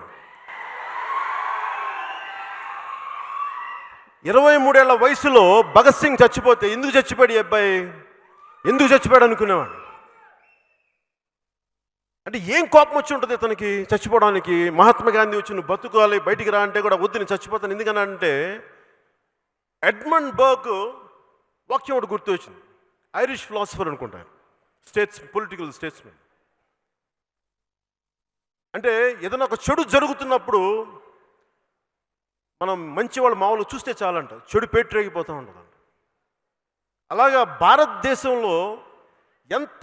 23 ఏళ్ల వయసులో భగత్ సింగ్ చచ్చిపోతే ఎందుకు చచ్చిపోయాడు ఈ అబ్బాయి? ఎందుకు చచ్చిపోయాడు అనుకునేవాడు. అంటే ఏం కోపం వచ్చి ఉంటుంది ఇతనికి చచ్చిపోవడానికి? మహాత్మా గాంధీ వచ్చి నువ్వు బతుకోవాలి, బయటికి రా అంటే కూడా వద్దు నేను చచ్చిపోతాను. ఎందుకనంటే ఎడ్మండ్ బర్గ్ వాక్యం ఒకటి గుర్తు వచ్చింది. ఐరిష్ ఫిలాసఫర్ అనుకుంటారు, పొలిటికల్ స్టేట్స్మెన్. అంటే ఏదైనా ఒక చెడు జరుగుతున్నప్పుడు మనం మంచి వాళ్ళు మామూలు చూస్తే చాలంట, చెడు పేటరేగిపోతూ ఉంటుందంట. అలాగా భారతదేశంలో ఎంత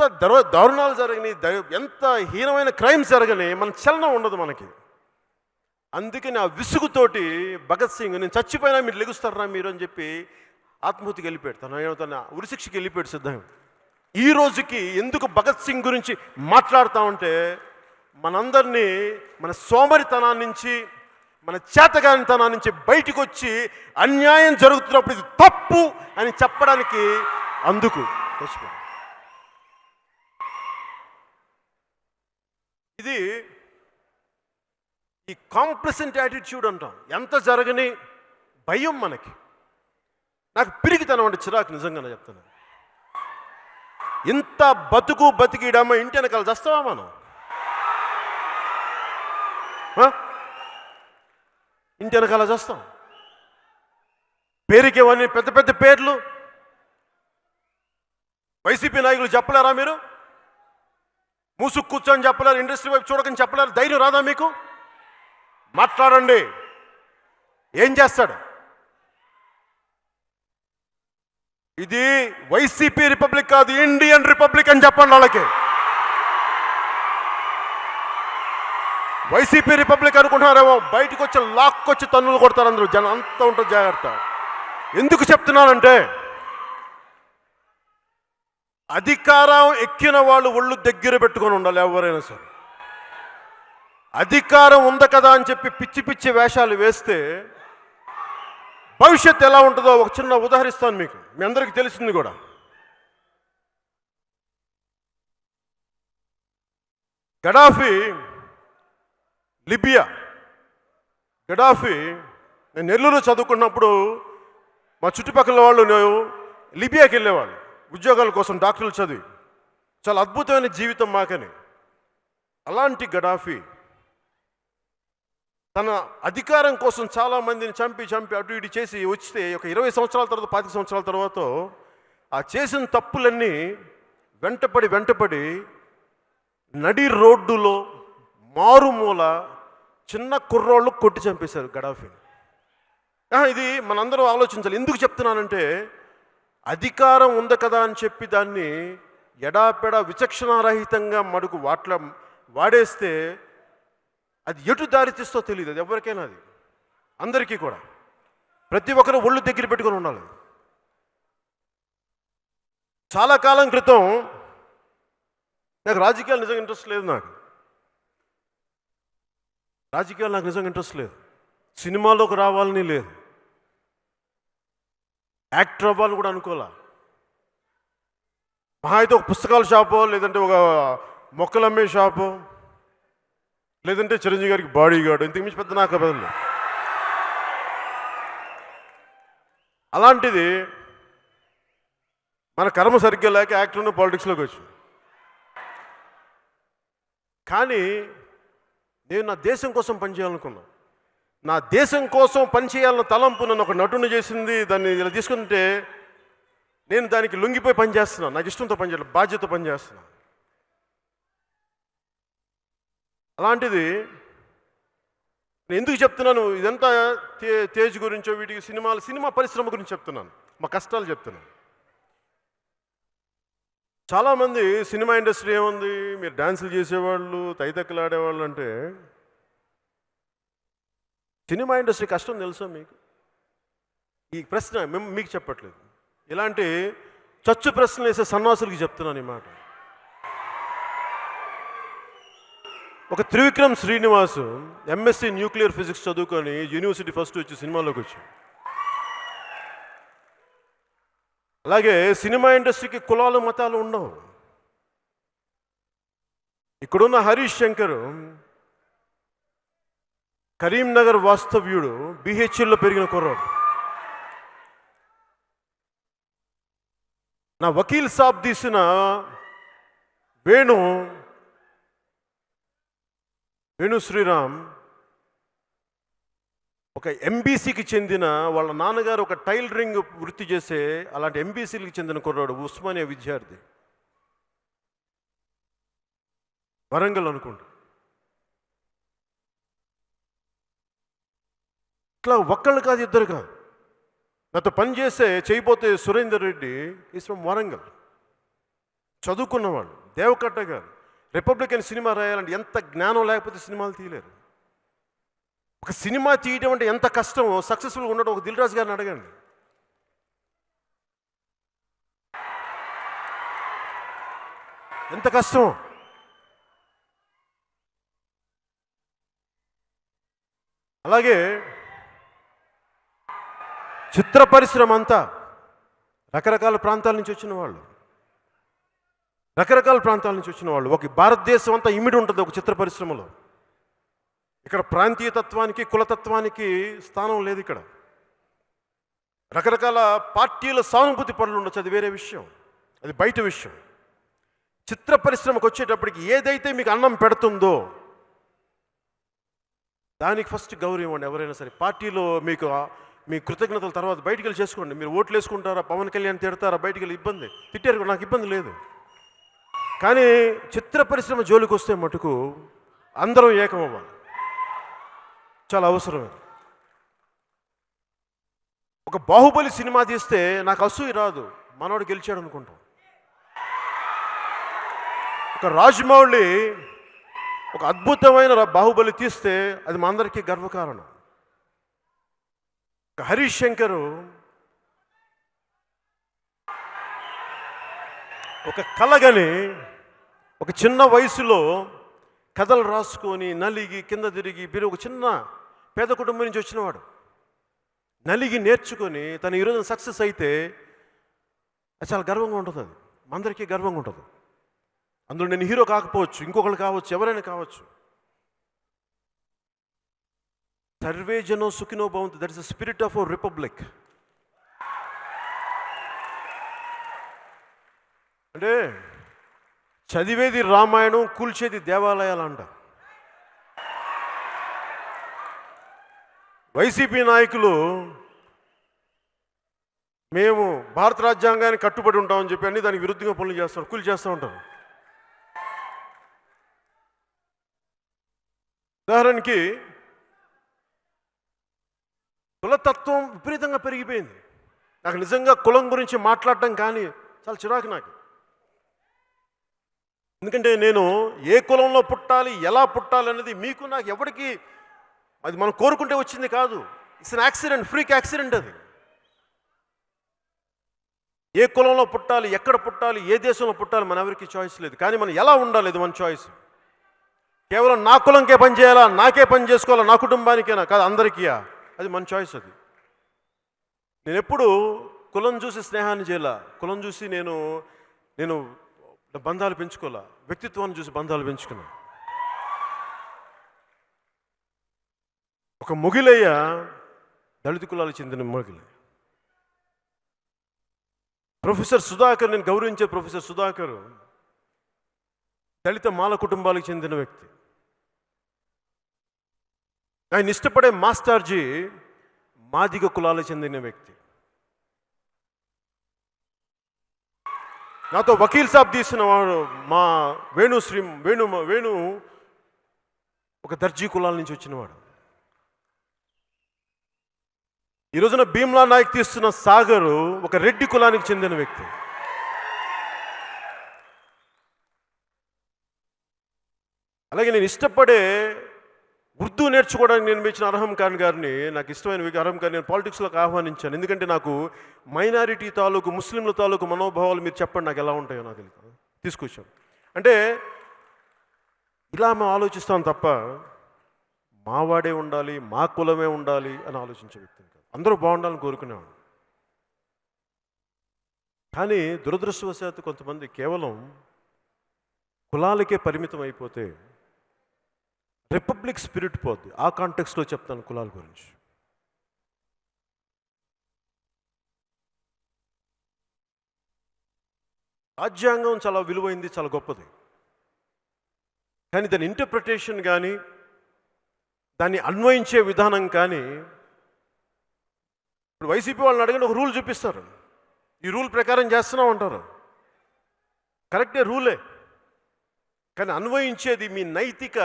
దారుణాలు జరిగినాయి, ఎంత హీనమైన క్రైమ్స్ జరిగినాయి, మన చలనం ఉండదు మనకి. అందుకని ఆ విసుగుతోటి భగత్ సింగ్ నేను చచ్చిపోయినా మీరు లెగుస్తారా మీరు అని చెప్పి ఆత్మహత్యకి వెళ్ళిపోయాడు. తన ఉరిశిక్షకి వెళ్ళిపోయాడు సిద్ధంగా. ఈ రోజుకి ఎందుకు భగత్ సింగ్ గురించి మాట్లాడుతూ ఉంటే మనందరినీ మన సోమరితనాన్ని నుంచి, మన చేతగానితనాన్ని నుంచి బయటకు వచ్చి అన్యాయం జరుగుతున్నప్పుడు ఇది తప్పు అని చెప్పడానికి అందుకు చచ్చిపోయాడు. ఇది ఈ కాంప్లసెంట్ యాటిట్యూడ్ అంటాం. ఎంత జరగని భయం మనకి. నాకు పిరికితనం అంటే చిరాకు, నిజంగానే చెప్తాను. ఇంత బతికిడమ్మ ఇంటి వెనకాల చేస్తావా మనం? ఇంటి వెనకాల చేస్తాం. పేరుకి ఇవన్నీ పెద్ద పెద్ద పేర్లు వైసీపీ నాయకులు చెప్పలేరా? మీరు మూసుకు కూర్చొని చెప్పలేరు, ఇండస్ట్రీ వైపు చూడకని చెప్పలేరు? ధైర్యం రాదా మీకు? మాట్లాడండి. ఏం చేస్తాడు? ఇది వైసీపీ రిపబ్లిక్ కాదు, ఇండియన్ రిపబ్లిక్ అని చెప్పండి వాళ్ళకి. వైసీపీ రిపబ్లిక్ అనుకుంటున్నారేమో, బయటకు వచ్చి లాక్కొచ్చి తన్నులు కొడతారు అందరూ. జనం అంతా ఉంటుంది, జాగ్రత్త. ఎందుకు చెప్తున్నానంటే అధికారం ఎక్కిన వాళ్ళు ఒళ్ళు దగ్గర పెట్టుకొని ఉండాలి ఎవరైనా సరే. అధికారం ఉంది కదా అని చెప్పి పిచ్చి పిచ్చి వేషాలు వేస్తే భవిష్యత్తు ఎలా ఉంటుందో ఒక చిన్న ఉదాహరిస్తాను మీకు, మీ అందరికీ తెలిసింది కూడా. Gaddafi, Libya. గడాఫీ, నేను నెల్లూరులో చదువుకున్నప్పుడు మా చుట్టుపక్కల వాళ్ళు లిబియాకి వెళ్ళేవాళ్ళు ఉద్యోగాల కోసం, డాక్టర్లు చదివి. చాలా అద్భుతమైన జీవితం మాకని. అలాంటి గడాఫీ తన అధికారం కోసం చాలామందిని చంపి అటు ఇటు చేసి వచ్చితే ఒక 20 సంవత్సరాల తర్వాత, 25 సంవత్సరాల తర్వాత ఆ చేసిన తప్పులన్నీ వెంటపడి నడి రోడ్డులో మారుమూల చిన్న కుర్రోళ్ళు కొట్టి చంపేశారు గడాఫీని. ఇది మనందరూ ఆలోచించాలి. ఎందుకు చెప్తున్నానంటే అధికారం ఉంది కదా అని చెప్పి దాన్ని ఎడాపెడా విచక్షణారహితంగా మడుగు వాడేస్తే అది ఎటు దారితీస్తో తెలియదు. అది ఎవరికైనా, అది అందరికీ కూడా. ప్రతి ఒక్కరు ఒళ్ళు దగ్గర పెట్టుకొని ఉండాలి. చాలా కాలం క్రితం నాకు రాజకీయాలు నిజంగా ఇంట్రెస్ట్ లేదు. రాజకీయాలు నాకు నిజంగా ఇంట్రెస్ట్ లేదు. సినిమాలోకి రావాలని లేదు. యాక్టర్ అవ్వాలని కూడా అనుకోలే. మహా అయితే ఒక పుస్తకాల షాపో, లేదంటే ఒక మొక్కలు అమ్మే షాపో, లేదంటే చిరంజీవి గారికి బాడీ గార్డు, ఇంతకు మించి పెద్ద నాకు బదులు. అలాంటిది మన కర్మ సరిగ్గా లేక యాక్టర్ను పాలిటిక్స్లోకి వచ్చి. కానీ నేను నా దేశం కోసం పనిచేయాలనుకున్నా. నా దేశం కోసం పనిచేయాలన్న తలంపు నన్ను ఒక నటుని చేసింది. దాన్ని ఇలా తీసుకుంటే నేను దానికి లొంగిపోయి పనిచేస్తున్నాను. నాకు ఇష్టంతో పనిచేయాలి, బాధ్యతతో పనిచేస్తున్నాను. అలాంటిది నేను ఎందుకు చెప్తున్నాను ఇదంతా? తేజ్ గురించో, వీటికి సినిమా పరిశ్రమ గురించి చెప్తున్నాను, మా కష్టాలు చెప్తున్నాను. చాలామంది సినిమా ఇండస్ట్రీ ఏముంది, మీరు డ్యాన్సులు చేసేవాళ్ళు, తైతక్కలు ఆడేవాళ్ళు అంటే, సినిమా ఇండస్ట్రీ కష్టం తెలుసా మీకు? ఈ ప్రశ్న మీకు చెప్పట్లేదు. ఇలాంటి చచ్చు ప్రశ్నలు వేసే సన్నాసులకి చెప్తున్నాను ఈ మాట. ఒక Trivikram Srinivas MSc nuclear physics చదువుకొని యూనివర్సిటీ ఫస్ట్ వచ్చి సినిమాలోకి వచ్చాడు. అలాగే సినిమా ఇండస్ట్రీకి కులాలు మతాలు ఉండవు. ఇక్కడున్న హరీష్ శంకర్ కరీంనగర్ వాస్తవ్యుడు, బిహెచ్ఎల్లో పెరిగిన కుర్రాడు. నా వకీల్ సాబ్ తీసిన వేణు శ్రీరామ్ ఒక ఎంబీసీకి చెందిన, వాళ్ళ నాన్నగారు ఒక టైలరింగ్ వృత్తి చేసే అలాంటి ఎంబీసీలకు చెందిన కుర్రాడు, ఉస్మానియా విద్యార్థి, వరంగల్ అనుకుంటా. ఇట్లా ఒక్కళ్ళు కాదు, ఇద్దరు కాదు. నాతో పనిచేసే చేయబోతే సురేందర్ రెడ్డి ఈజ్ ఫ్రమ్ వరంగల్, చదువుకున్నవాళ్ళు. దేవకట్ట గారు రిపబ్లికన్ సినిమా రాయాలంటే ఎంత జ్ఞానం లేకపోతే సినిమాలు తీయలేరు. ఒక సినిమా తీయడం అంటే ఎంత కష్టమో, సక్సెస్ఫుల్గా ఉండడం ఒక దిల్ రాజు గారిని అడగండి. ఎంత కష్టమో. అలాగే చిత్ర పరిశ్రమ అంతా రకరకాల ప్రాంతాల నుంచి వచ్చిన వాళ్ళు, ఒక భారతదేశం అంతా ఇమిడి ఉంటుంది ఒక చిత్ర పరిశ్రమలో. ఇక్కడ ప్రాంతీయతత్వానికి కులతత్వానికి స్థానం లేదు. ఇక్కడ రకరకాల పార్టీల సానుభూతి పనులు ఉండొచ్చు, అది వేరే విషయం, అది బయట విషయం. చిత్ర పరిశ్రమకు వచ్చేటప్పటికి ఏదైతే మీకు అన్నం పెడుతుందో దానికి ఫస్ట్ గౌరవం ఇవ్వండి. ఎవరైనా సరే పార్టీలో మీకు మీ కృతజ్ఞతల తర్వాత బయటికి వెళ్ళి చేసుకోండి. మీరు ఓట్లు వేసుకుంటారా, పవన్ కళ్యాణ్ తిడతారా, బయటికి వెళ్ళి ఇబ్బంది తిట్టారు, నాకు ఇబ్బంది లేదు. కానీ చిత్ర పరిశ్రమ జోలికి వస్తే మటుకు అందరం ఏకమవ్వాలి, చాలా అవసరమే. ఒక బాహుబలి సినిమా తీస్తే నాకు అసూయ రాదు, మనోడు గెలిచాడు అనుకుంటాం. ఒక రాజమౌళి ఒక అద్భుతమైన బాహుబలి తీస్తే అది మా అందరికీ గర్వకారణం. ఒక హరీష్ శంకరు ఒక కళగని ఒక చిన్న వయసులో కథలు రాసుకొని నలిగి కింద తిరిగి ఒక చిన్న పేద కుటుంబం నుంచి వచ్చినవాడు, నలిగి నేర్చుకొని తను ఈరోజు సక్సెస్ అయితే అది చాలా గర్వంగా ఉంటుంది. అది అందరికీ గర్వంగా ఉంటుంది. అందులో నేను హీరో కాకపోవచ్చు, ఇంకొకరు కావచ్చు, ఎవరైనా కావచ్చు. సర్వే జనో సుఖినో భవంతు, that is the spirit of our republic. అంటే చదివేది రామాయణం, కూల్చేది దేవాలయాలు అంట. వైసీపీ నాయకులు మేము భారత రాజ్యాంగానికి కట్టుబడి ఉంటామని చెప్పి అన్ని దానికి విరుద్ధంగా పనులు చేస్తారు, కూలి చేస్తూ ఉంటారు. ఉదాహరణకి కులతత్వం విపరీతంగా పెరిగిపోయింది. నాకు నిజంగా కులం గురించి మాట్లాడటం కానీ చాలా చిరాకు నాకు. ఎందుకంటే నేను ఏ కులంలో పుట్టాలి, ఎలా పుట్టాలి అనేది మీకు నాకు ఎవరికి అది మనం కోరుకుంటే వచ్చింది కాదు. It's an accident, freak accident అది. ఏ కులంలో పుట్టాలి, ఎక్కడ పుట్టాలి, ఏ దేశంలో పుట్టాలి మన ఎవరికి చాయిస్ లేదు. కానీ మనం ఎలా ఉండాలి ఇది మన చాయిస్. కేవలం నా కులంకే పని చేయాలా, నాకే పని చేసుకోవాలా, నా కుటుంబానికేనా కాదు, అందరికీ అది మన చాయిస్. అది నేను ఎప్పుడు కులం చూసి స్నేహాన్ని చేయాలా, కులం చూసి నేను బంధాలు పెంచుకోవాలా, వ్యక్తిత్వాన్ని చూసి బంధాలు పెంచుకున్నా. ఒక మొగిలయ్య దళిత కులాలకు చెందిన మొగిలయ్య. ప్రొఫెసర్ సుధాకర్, నేను గౌరవించే ప్రొఫెసర్ సుధాకర్ దళిత మాల కుటుంబాలకు చెందిన వ్యక్తి. ఆయన ఇష్టపడే మాస్టర్జీ మాదిగ కులాలకు చెందిన వ్యక్తి. నాతో వకీల్ సాబ్ తీసిన వాడు మా వేణు ఒక దర్జీ కులాల నుంచి వచ్చినవాడు. ఈ రోజున భీమ్లా నాయక్ తీస్తున్న సాగరు ఒక రెడ్డి కులానికి చెందిన వ్యక్తి. అలాగే నేను ఇష్టపడే ఉర్దూ నేర్చుకోవడానికి నేను మెచ్చిన అర్హం ఖాన్ గారిని, నాకు ఇష్టమైన వ్యక్తి అర్హం ఖాన్, నేను పాలిటిక్స్లోకి ఆహ్వానించాను. ఎందుకంటే నాకు మైనారిటీ తాలూకు, ముస్లింల తాలూకు మనోభావాలు మీరు చెప్పండి నాకు ఎలా ఉంటాయో నాకు తెలియదు. తీసుకొచ్చాను. అంటే ఇలా మేము ఆలోచిస్తాం తప్ప మావాడే ఉండాలి, మా కులమే ఉండాలి అని ఆలోచించే వ్యక్తిని కాదు. అందరూ బాగుండాలని కోరుకునేవాడు. కానీ దురదృష్టవశాత్తు కొంతమంది కేవలం కులాలకే పరిమితం అయిపోతే రిపబ్లిక్ స్పిరిట్ పోద్ది. ఆ కాంటెక్స్లో చెప్తాను కులాల గురించి. రాజ్యాంగం చాలా విలువైంది, చాలా గొప్పది. కానీ దాని ఇంటర్ప్రిటేషన్ కానీ, దాన్ని అన్వయించే విధానం కానీ, ఇప్పుడు వైసీపీ వాళ్ళని అడిగిన ఒక రూల్ చూపిస్తారు, ఈ రూల్ ప్రకారం చేస్తున్నాం అంటారు. కరెక్టే, రూలే. కానీ అన్వయించేది మీ నైతిక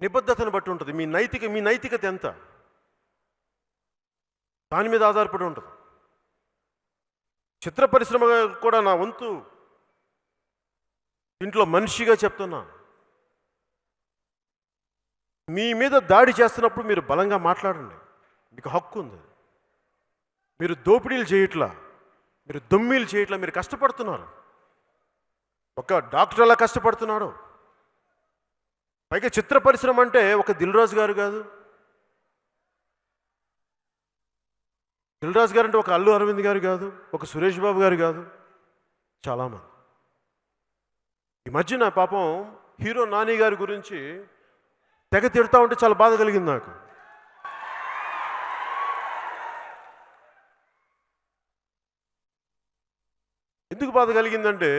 నిబద్ధతను బట్టి ఉంటుంది. మీ నైతికత ఎంత, దాని మీద ఆధారపడి ఉంటుంది. చిత్ర పరిశ్రమ కూడా నా వంతు ఇంట్లో మనిషిగా చెప్తున్నా, మీ మీద దాడి చేస్తున్నప్పుడు మీరు బలంగా మాట్లాడండి, మీకు హక్కు ఉంది. మీరు దోపిడీలు చేయట్లా, మీరు దొమ్మీలు చేయట్లా, మీరు కష్టపడుతున్నారు. ఒక డాక్టర్ ఎలా కష్టపడుతున్నాడు. పైగా చిత్ర పరిశ్రమ అంటే ఒక దిల్ రాజు గారు కాదు, దిల్ రాజు గారు అంటే ఒక అల్లు అరవింద్ గారు కాదు, ఒక సురేష్ బాబు గారు కాదు, చాలామంది. ఈ మధ్యన పాపం హీరో నాని గారి గురించి తెగ తిడతా ఉంటే చాలా బాధ కలిగింది నాకు. ఎందుకు బాధ కలిగిందంటే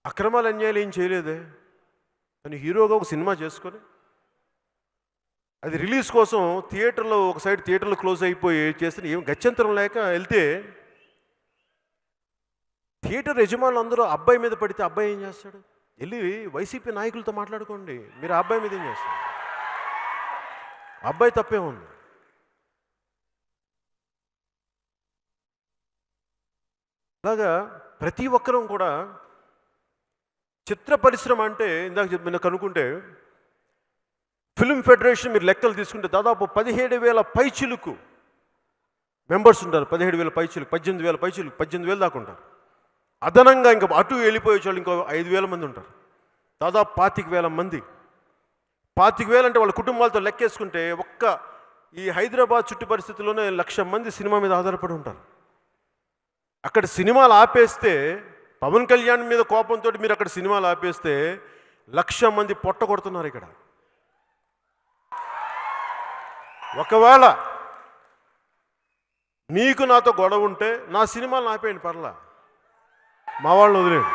అక్రమాలు అన్యాయాలు ఏం చేయలేదే, కానీ హీరోగా ఒక సినిమా చేసుకొని అది రిలీజ్ కోసం థియేటర్లో ఒక సైడ్ థియేటర్లో క్లోజ్ అయిపోయి చేసిన ఏం గత్యంతరం లేక వెళ్తే థియేటర్ యజమానులు అందరూ అబ్బాయి మీద పడితే అబ్బాయి ఏం చేస్తాడు? వెళ్ళి వైసీపీ నాయకులతో మాట్లాడుకోండి, మీరు ఆ అబ్బాయి మీద ఏం చేస్తారు? అబ్బాయి తప్పే ఉంది. అలాగా ప్రతి ఒక్కరూ కూడా చిత్ర పరిశ్రమ అంటే ఇందాక చెప్పిన కనుక్కుంటే ఫిల్మ్ ఫెడరేషన్ మీరు లెక్కలు తీసుకుంటే దాదాపు 17,000 పైచిలుకు మెంబర్స్ ఉంటారు. 17,000 పైచిలుకు, 18,000 పైచిలుకు, 18,000 దాకా ఉంటారు. అదనంగా ఇంకా అటు వెళ్ళిపోయే వాళ్ళు ఇంకో 5,000 మంది ఉంటారు. దాదాపు 25,000 మంది. 25,000 అంటే వాళ్ళ కుటుంబాలతో లెక్కేసుకుంటే ఒక్క ఈ హైదరాబాద్ చుట్టూ పరిస్థితుల్లోనే 1,00,000 మంది సినిమా మీద ఆధారపడి ఉంటారు. అక్కడ సినిమాలు ఆపేస్తే, పవన్ కళ్యాణ్ మీద కోపంతో మీరు అక్కడ సినిమాలు ఆపేస్తే 1,00,000 మంది పొట్ట కొడుతున్నారు ఇక్కడ. ఒకవేళ మీకు నాతో గొడవ ఉంటే నా సినిమాలు ఆపేయండి, పర్లా, మా వాళ్ళని వదిలేండి.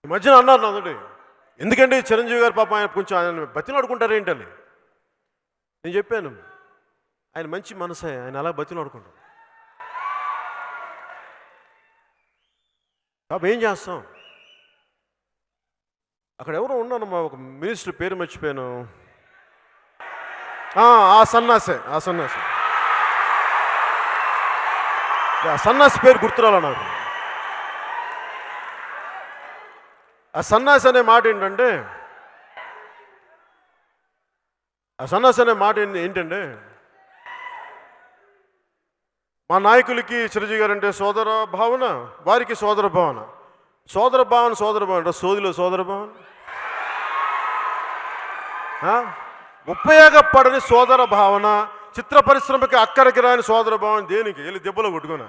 ఈ మధ్యన అన్నారు నాతోటి, ఎందుకంటే చిరంజీవి గారు పాపం ఆయన కొంచెం ఆయన బతిలాడుకుంటారు ఏంటని. నేను చెప్పాను, ఆయన మంచి మనసే, ఆయన అలా బతిలాడుకుంటారు. కాబట్టి ఏం చేస్తాం? అక్కడ ఎవరో ఉన్నాను, మా ఒక మినిస్టర్ పేరు మర్చిపోయాను, ఆ సన్నాసి పేరు గుర్తురాలా నాకు. ఆ సన్నాసి అనే మాట ఏంటంటే, ఏంటంటే మా నాయకులకి చిరంజీవి గారు అంటే సోదర భావన, వారికి సోదర భావన. సోదర భావన సోదిలో సోదర భావన, ఉపయోగపడని సోదర భావన, చిత్ర పరిశ్రమకి అక్కడికి రాని సోదర భావన దేనికి? వెళ్ళి దెబ్బలో కొట్టుకున్నా.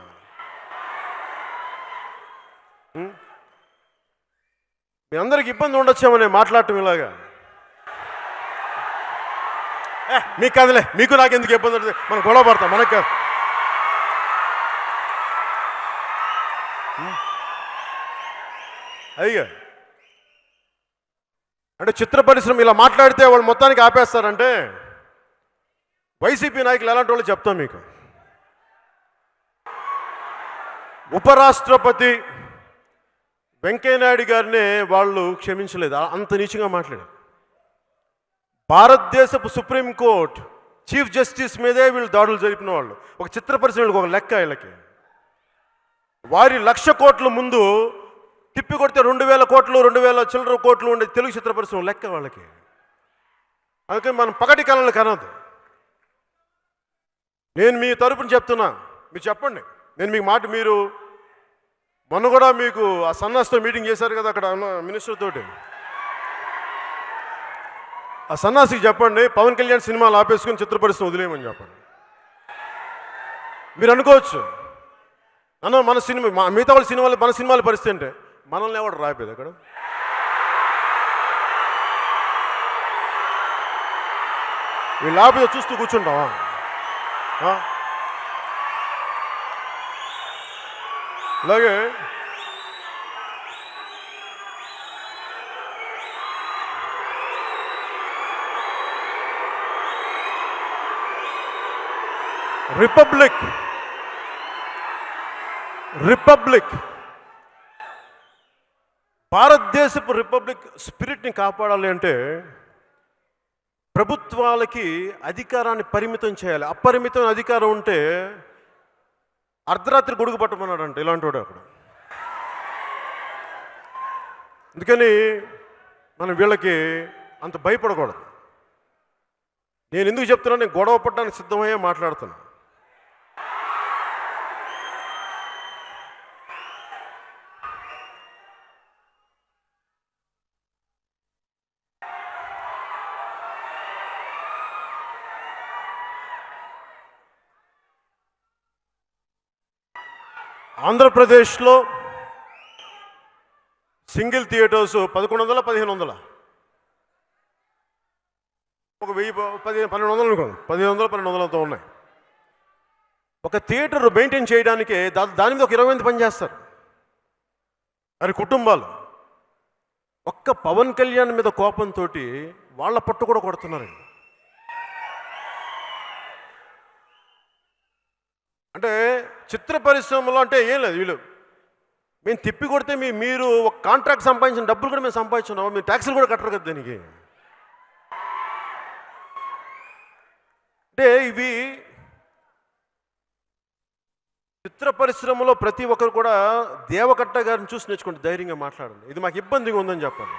మీ అందరికి ఇబ్బంది ఉండొచ్చామని మాట్లాడటం ఇలాగా. మీకు కాదులే, మీకు నాకు ఎందుకు ఇబ్బంది ఉంటుంది, మనం గొడవ పడతాం, మనకు కాదు. అయ్యా అంటే చిత్ర పరిశ్రమ ఇలా మాట్లాడితే వాళ్ళు మొత్తానికి ఆపేస్తారంటే వైసీపీ నాయకులు ఎలాంటి వాళ్ళు చెప్తాం మీకు. ఉపరాష్ట్రపతి వెంకయ్యనాయుడు గారినే వాళ్ళు క్షమించలేదు, అంత నీచంగా మాట్లాడారు. భారతదేశపు సుప్రీంకోర్టు చీఫ్ జస్టిస్ మీదే వీళ్ళు దాడులు జరిపిన వాళ్ళు. ఒక చిత్ర పరిశ్రమలకు ఒక లెక్క వీళ్ళకి. వారి 1,00,000 కోట్ల ముందు తిప్పి కొడితే 2,000 కోట్లు 2,000 చిల్లర కోట్లు ఉండే తెలుగు చిత్ర పరిశ్రమ లెక్క వాళ్ళకి. అందుకని మనం పగటి కళలు కనదు. నేను మీ తరపున చెప్తున్నా, మీరు చెప్పండి. నేను మీకు మాట, మీరు మొన్న కూడా మీకు ఆ సన్నాస్తో మీటింగ్ చేశారు కదా అక్కడ మినిస్టర్ తోటి. ఆ సన్నాసికి చెప్పండి పవన్ కళ్యాణ్ సినిమాలు ఆపేసుకుని చిత్ర పరిశ్రమ వదిలేయమని చెప్పండి. మీరు అనుకోవచ్చు అన్న మన సినిమా మిగతా వాళ్ళ సినిమాలు మన సినిమాల పరిస్థితి అంటే మనల్ని ఎవడు రాయిపోయేది అక్కడ. వీళ్ళు ఆపేదో చూస్తూ కూర్చుంటావా? అలాగే రిపబ్లిక్ భారతదేశపు రిపబ్లిక్ స్పిరిట్ని కాపాడాలి అంటే ప్రభుత్వాలకి అధికారాన్ని పరిమితం చేయాలి. అపరిమితమైన అధికారం ఉంటే అర్ధరాత్రి గొడుగు పట్టమన్నాడంట ఇలాంటి వాడు అక్కడ. అందుకని మనం వీళ్ళకి అంత భయపడకూడదు. నేను ఎందుకు చెప్తున్నా, నేను గొడవ పడడానికి సిద్ధమయ్యే మాట్లాడుతున్నాను. ఆంధ్రప్రదేశ్లో సింగిల్ థియేటర్స్ 1100, 1500, ఒక 1000, 1200 అనుకోండి, 1100, 1200తో ఉన్నాయి. ఒక థియేటర్ మెయింటైన్ చేయడానికి దాని మీద ఒక 20 మంది పనిచేస్తారు. అది కుటుంబాలు. ఒక్క పవన్ కళ్యాణ్ మీద కోపంతో వాళ్ళ పట్టు కూడా కొడుతున్నారండి. అంటే చిత్ర పరిశ్రమలో అంటే ఏం లేదు, వీళ్ళు మేము తిప్పి కొడితే మీరు ఒక కాంట్రాక్ట్ సంపాదించిన డబ్బులు కూడా మేము సంపాదించున్నాము, మీరు ట్యాక్సులు కూడా కట్టరు కదా దానికి. అంటే ఇవి చిత్ర పరిశ్రమలో ప్రతి ఒక్కరు కూడా దేవకట్ట గారిని చూసి నేర్చుకోండి, ధైర్యంగా మాట్లాడండి. ఇది మాకు ఇబ్బందిగా ఉందని చెప్పండి.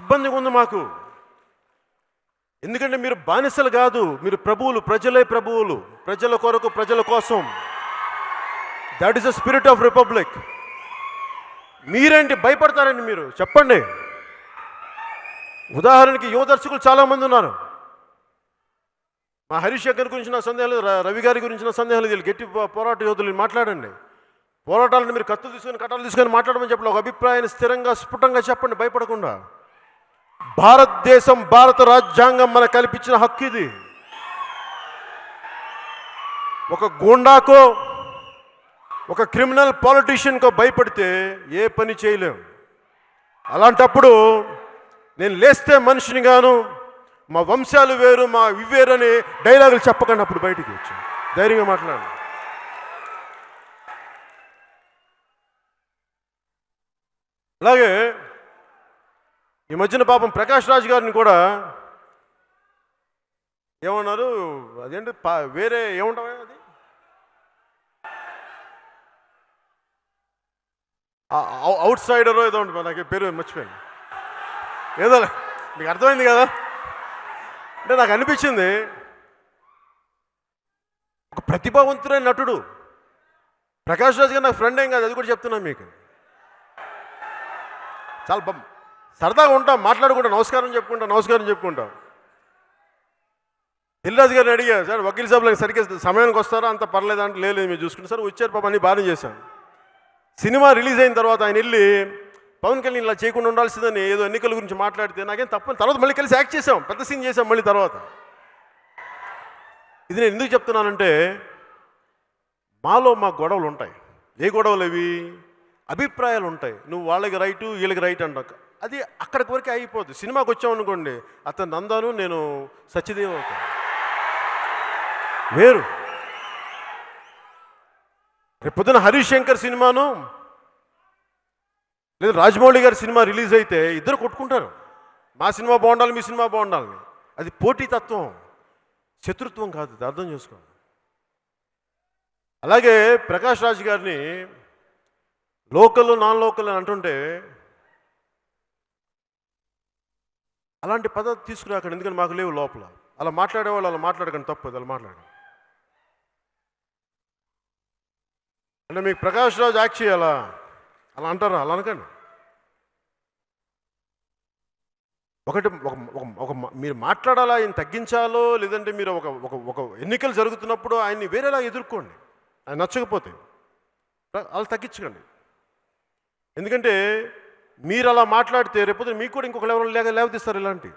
ఇబ్బందిగా ఉంది మాకు, ఎందుకంటే మీరు బానిసలు కాదు, మీరు ప్రభువులు, ప్రజలే ప్రభువులు, ప్రజల కొరకు ప్రజల కోసం. That is the spirit of republic. మీరేంటి భయపడతారండి? మీరు చెప్పండి. ఉదాహరణకి యువ దర్శకులు చాలామంది ఉన్నారు. మా హరీష్ శంకర్ గురించి నా సందేహాలు, రవి గారి గురించి నా సందేహాలు, వీళ్ళు గట్టి పోరాట యోధులు మాట్లాడండి. పోరాటాలను మీరు కత్తులు తీసుకొని కట్టాలు తీసుకొని మాట్లాడమని చెప్పండి. ఒక అభిప్రాయాన్ని స్థిరంగా స్ఫుటంగా చెప్పండి, భయపడకుండా. భారతదేశం, భారత రాజ్యాంగం మనకు కల్పించిన హక్కు ఇది. ఒక గూండాకో ఒక క్రిమినల్ పాలిటీషియన్కో భయపడితే ఏ పని చేయలేం. అలాంటప్పుడు నేను లేస్తే మనిషిని గాను, మా వంశాలు వేరు, మా ఇవేరు అని డైలాగులు చెప్పకండి. అప్పుడు బయటికి వచ్చి ధైర్యంగా మాట్లాడండి. అలాగే ఈ మధ్యన పాపం ప్రకాష్ రాజ్ గారిని కూడా ఏమన్నారు, అదేంటి వేరే ఏముంటావా, అది అవుట్ సైడరో ఏదో ఉంటుంది, నాకు పేరు మర్చిపోయాను. ఏదో మీకు అర్థమైంది కదా. అంటే నాకు అనిపించింది, ఒక ప్రతిభావంతుడైన నటుడు ప్రకాష్ రాజ్ గారు నాకు ఫ్రెండ్ ఏం కాదు, అది కూడా చెప్తున్నాను మీకు. చాలా సరదాగా ఉంటాం, మాట్లాడుకుంటాం, నమస్కారం చెప్పుకుంటాం. దిల్రాజు గారిని అడిగా, సార్ వకీల్ సాబ్లకు సరిగ్గా సమయానికి వస్తారా, అంత పర్లేదు అంటే లేదు మీరు చూసుకుంటే సార్ వచ్చారు పాప, అన్ని బాగానే చేశాను. సినిమా రిలీజ్ అయిన తర్వాత ఆయన వెళ్ళి పవన్ కళ్యాణ్ ఇలా చేయకుండా ఉండాల్సిందని ఏదో ఎన్నికల గురించి మాట్లాడితే నాకేం తప్పని, తర్వాత మళ్ళీ కలిసి యాక్ట్ చేసాం, పెద్ద సీన్ చేసాం మళ్ళీ తర్వాత. ఇది నేను ఎందుకు చెప్తున్నానంటే, మాలో మా గొడవలు ఉంటాయి. ఏ గొడవలు అవి? అభిప్రాయాలు ఉంటాయి. నువ్వు వాళ్ళకి రైటు వీళ్ళకి రైట్ అంటావు, అది అక్కడికి వరకే అయిపోద్ది. సినిమాకి వచ్చామనుకోండి, అతను నందాను, నేను సత్యదేవ్ వేరు. రేపు పొద్దున హరీష్ శంకర్ సినిమాను లేదా రాజమౌళి గారి సినిమా రిలీజ్ అయితే ఇద్దరు కొట్టుకుంటారు, మా సినిమా బాగుండాలి, మీ సినిమా బాగుండాలని. అది పోటీతత్వం, శత్రుత్వం కాదు, అది అర్థం చేసుకోండి. అలాగే ప్రకాష్ రాజ్ గారిని లోకల్ నాన్ లోకల్ అని అంటుంటే అలాంటి పద్ధతి తీసుకురాకండి, ఎందుకంటే మాకు లేవు లోపల. అలా మాట్లాడేవాళ్ళు అలా మాట్లాడకండి, తప్పదు అలా మాట్లాడకండి. అంటే మీకు ప్రకాష్ రాజ్ యాక్ట్ చేయాలా అలా అంటారా? అలా అనకండి. ఒకటి మీరు మాట్లాడాలా, ఆయన తగ్గించాలో, లేదంటే మీరు ఒక ఒక ఒక ఎన్నికలు జరుగుతున్నప్పుడు ఆయన్ని వేరేలా ఎదుర్కోండి. ఆయన నచ్చకపోతే అలా తగ్గించకండి. ఎందుకంటే మీరు అలా మాట్లాడితే రేపు మీకు కూడా ఇంకొకరు ఎవరు లేవదీస్తారు. ఇలాంటి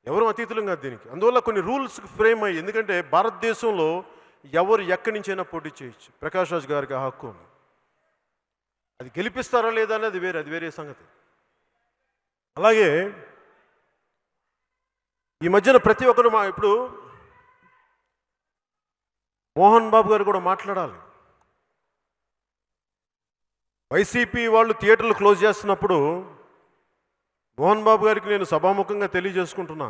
ఎవరు అతీతులం కాదు దీనికి. అందువల్ల కొన్ని రూల్స్ ఫ్రేమ్ అయ్యి, ఎందుకంటే భారతదేశంలో ఎవరు ఎక్కడి నుంచైనా పోటీ చేయొచ్చు. ప్రకాష్ రాజ్ గారికి ఆ హక్కు ఉంది. అది గెలిపిస్తారా లేదా అనేది అది వేరే సంగతి. అలాగే ఈ మధ్యన ప్రతి ఒక్కరు ఇప్పుడు మోహన్ బాబు గారు కూడా మాట్లాడాలి. వైసీపీ వాళ్ళు థియేటర్లు క్లోజ్ చేస్తున్నప్పుడు మోహన్ బాబు గారికి నేను సభాముఖంగా తెలియజేసుకుంటున్నా,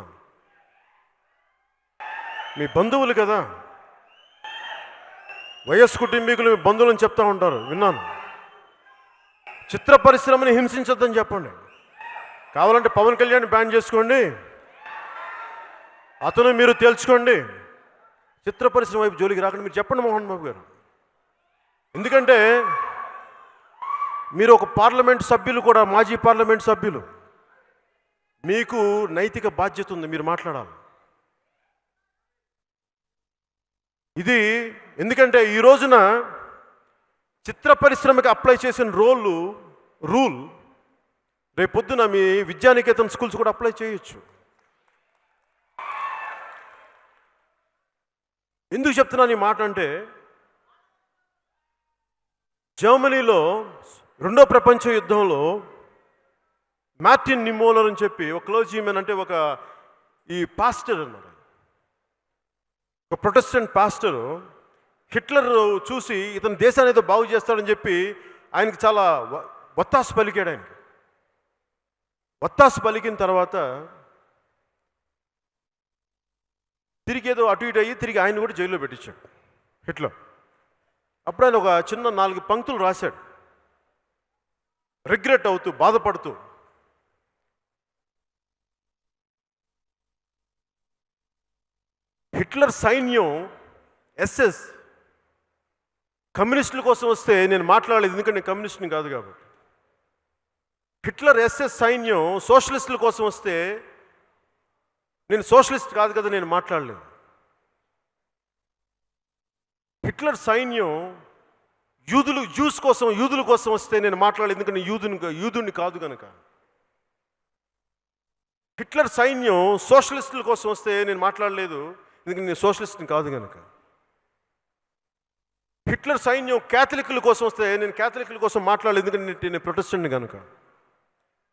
మీ బంధువులు కదా, వైఎస్ కుటుంబీకులు మీ బంధువులని చెప్తా ఉంటారు, విన్నాను. చిత్ర పరిశ్రమని హింసించొద్దని చెప్పండి. కావాలంటే పవన్ కళ్యాణ్ బ్యాన్ చేసుకోండి, అతను మీరు తేల్చుకోండి. చిత్ర పరిశ్రమ వైపు జోలికి రాకండి మీరు చెప్పండి మోహన్ బాబు గారు. ఎందుకంటే మీరు ఒక పార్లమెంట్ సభ్యులు కూడా, మాజీ పార్లమెంట్ సభ్యులు, మీకు నైతిక బాధ్యత ఉంది, మీరు మాట్లాడాలి. ఇది ఎందుకంటే ఈ రోజున చిత్ర పరిశ్రమకి అప్లై చేసిన రూల్ రేపొద్దున మీ విద్యానికేతన్ స్కూల్స్ కూడా అప్లై చేయొచ్చు. ఎందుకు చెప్తున్నాను ఈ మాట అంటే, జర్మనీలో 2వ ప్రపంచ యుద్ధంలో మార్టిన్ నిమోలర్ అని చెప్పి ఒక క్లోజీమెన్, అంటే ఈ పాస్టర్ అన్నమాట, ఒక ప్రొటెస్టెంట్ పాస్టర్, హిట్లర్ చూసి ఇతను దేశాన్ని ఏదో బాగు చేస్తాడని చెప్పి ఆయనకి చాలా వత్తాసు పలికాడు. ఆయనకి వత్తాసు పలికిన తర్వాత తిరిగి ఏదో అటు ఇటు అయ్యి తిరిగి ఆయన కూడా జైల్లో పెట్టించాడు హిట్లర్. అప్పుడు ఆయన ఒక చిన్న 4 పంక్తులు రాశాడు, రిగ్రెట్ అవుతూ, బాధపడుతూ. హిట్లర్ సైన్యం ఎస్ఎస్ కమ్యూనిస్టుల కోసం వస్తే నేను మాట్లాడలేదు, ఎందుకంటే నేను కమ్యూనిస్ట్ని కాదు కాబట్టి. హిట్లర్ ఎస్ఎస్ సైన్యం సోషలిస్టుల కోసం వస్తే నేను సోషలిస్ట్ కాదు కదా, నేను మాట్లాడలేదు. హిట్లర్ సైన్యం యూదుల కోసం వస్తే నేను మాట్లాడలేదు, ఎందుకంటే యూదుని కాదు కనుక. హిట్లర్ సైన్యం సోషలిస్టుల కోసం వస్తే నేను మాట్లాడలేదు, ఎందుకంటే నేను సోషలిస్ట్ని కాదు కనుక. హిట్లర్ సైన్యం క్యాథలిక్ల కోసం వస్తే నేను క్యాథలిక్ల కోసం మాట్లాడలేదు, ఎందుకంటే నేను ప్రొటెస్టెంట్ని కనుక.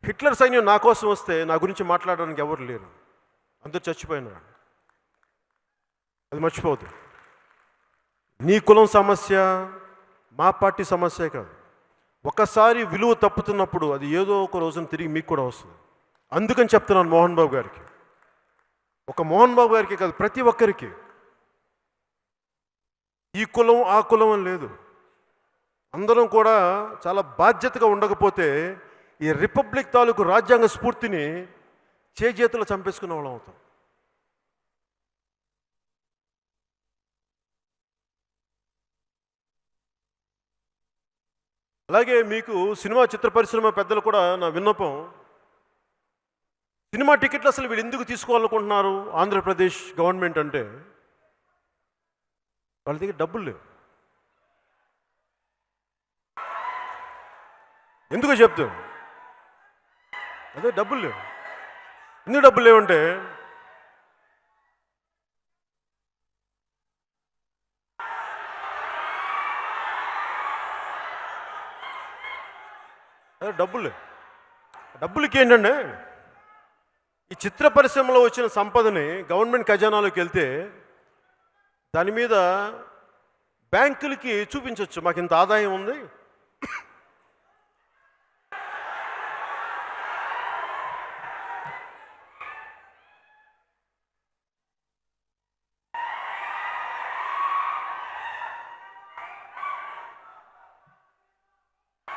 హిట్లర్ సైన్యం నా కోసం వస్తే నా గురించి మాట్లాడడానికి ఎవరు లేరు, అందరూ చచ్చిపోయినారు. అది మర్చిపోవద్దు. నీ కులం సమస్య మా పార్టీ సమస్య కాదు. ఒకసారి విలువ తప్పుతున్నప్పుడు అది ఏదో ఒక రోజున తిరిగి మీకు కూడా వస్తుంది. అందుకని చెప్తున్నాను మోహన్ బాబు గారికి, ఒక మోహన్ బాబు గారికి కాదు, ప్రతి ఒక్కరికి. ఈ కులం ఆ కులం అని లేదు, అందరం కూడా చాలా బాధ్యతగా ఉండకపోతే ఈ రిపబ్లిక్ తాలూకు రాజ్యాంగ స్ఫూర్తిని చేతులు చంపేసుకునే వాళ్ళం అవుతాం. అలాగే మీకు చిత్ర పరిశ్రమ పెద్దలు కూడా నా విన్నపం, సినిమా టికెట్లు అసలు వీళ్ళు ఎందుకు తీసుకోవాలనుకుంటున్నారు ఆంధ్రప్రదేశ్ గవర్నమెంట్ అంటే, వాళ్ళ దగ్గర డబ్బులు లేవు. ఎందుకు చెప్తాను, అదే డబ్బులు లేవు. ఎందుకు డబ్బులు లేవంటే, అదే డబ్బులకి ఏంటంటే, ఈ చిత్ర పరిశ్రమలో వచ్చిన సంపదని గవర్నమెంట్ ఖజానాలోకి వెళ్తే దాని మీద బ్యాంకులకి చూపించవచ్చు, మాకు ఇంత ఆదాయం ఉంది,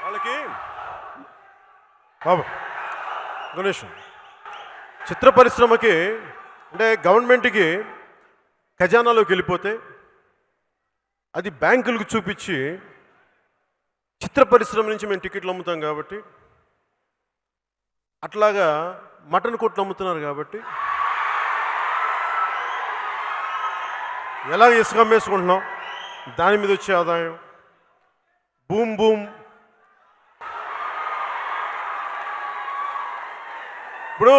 వాళ్ళకి బాబు గణేష్ చిత్ర పరిశ్రమకి అంటే గవర్నమెంట్కి ఖజానాలోకి వెళ్ళిపోతే అది బ్యాంకులకు చూపించి చిత్ర పరిశ్రమ నుంచి మేము టికెట్లు అమ్ముతాం కాబట్టి అట్లాగా మటన్ కొట్లు అమ్ముతున్నారు కాబట్టి ఎలాగ ఇసుక అమ్మేసుకుంటున్నాం దాని మీద వచ్చే ఆదాయం బూమ్ బూమ్. ఇప్పుడు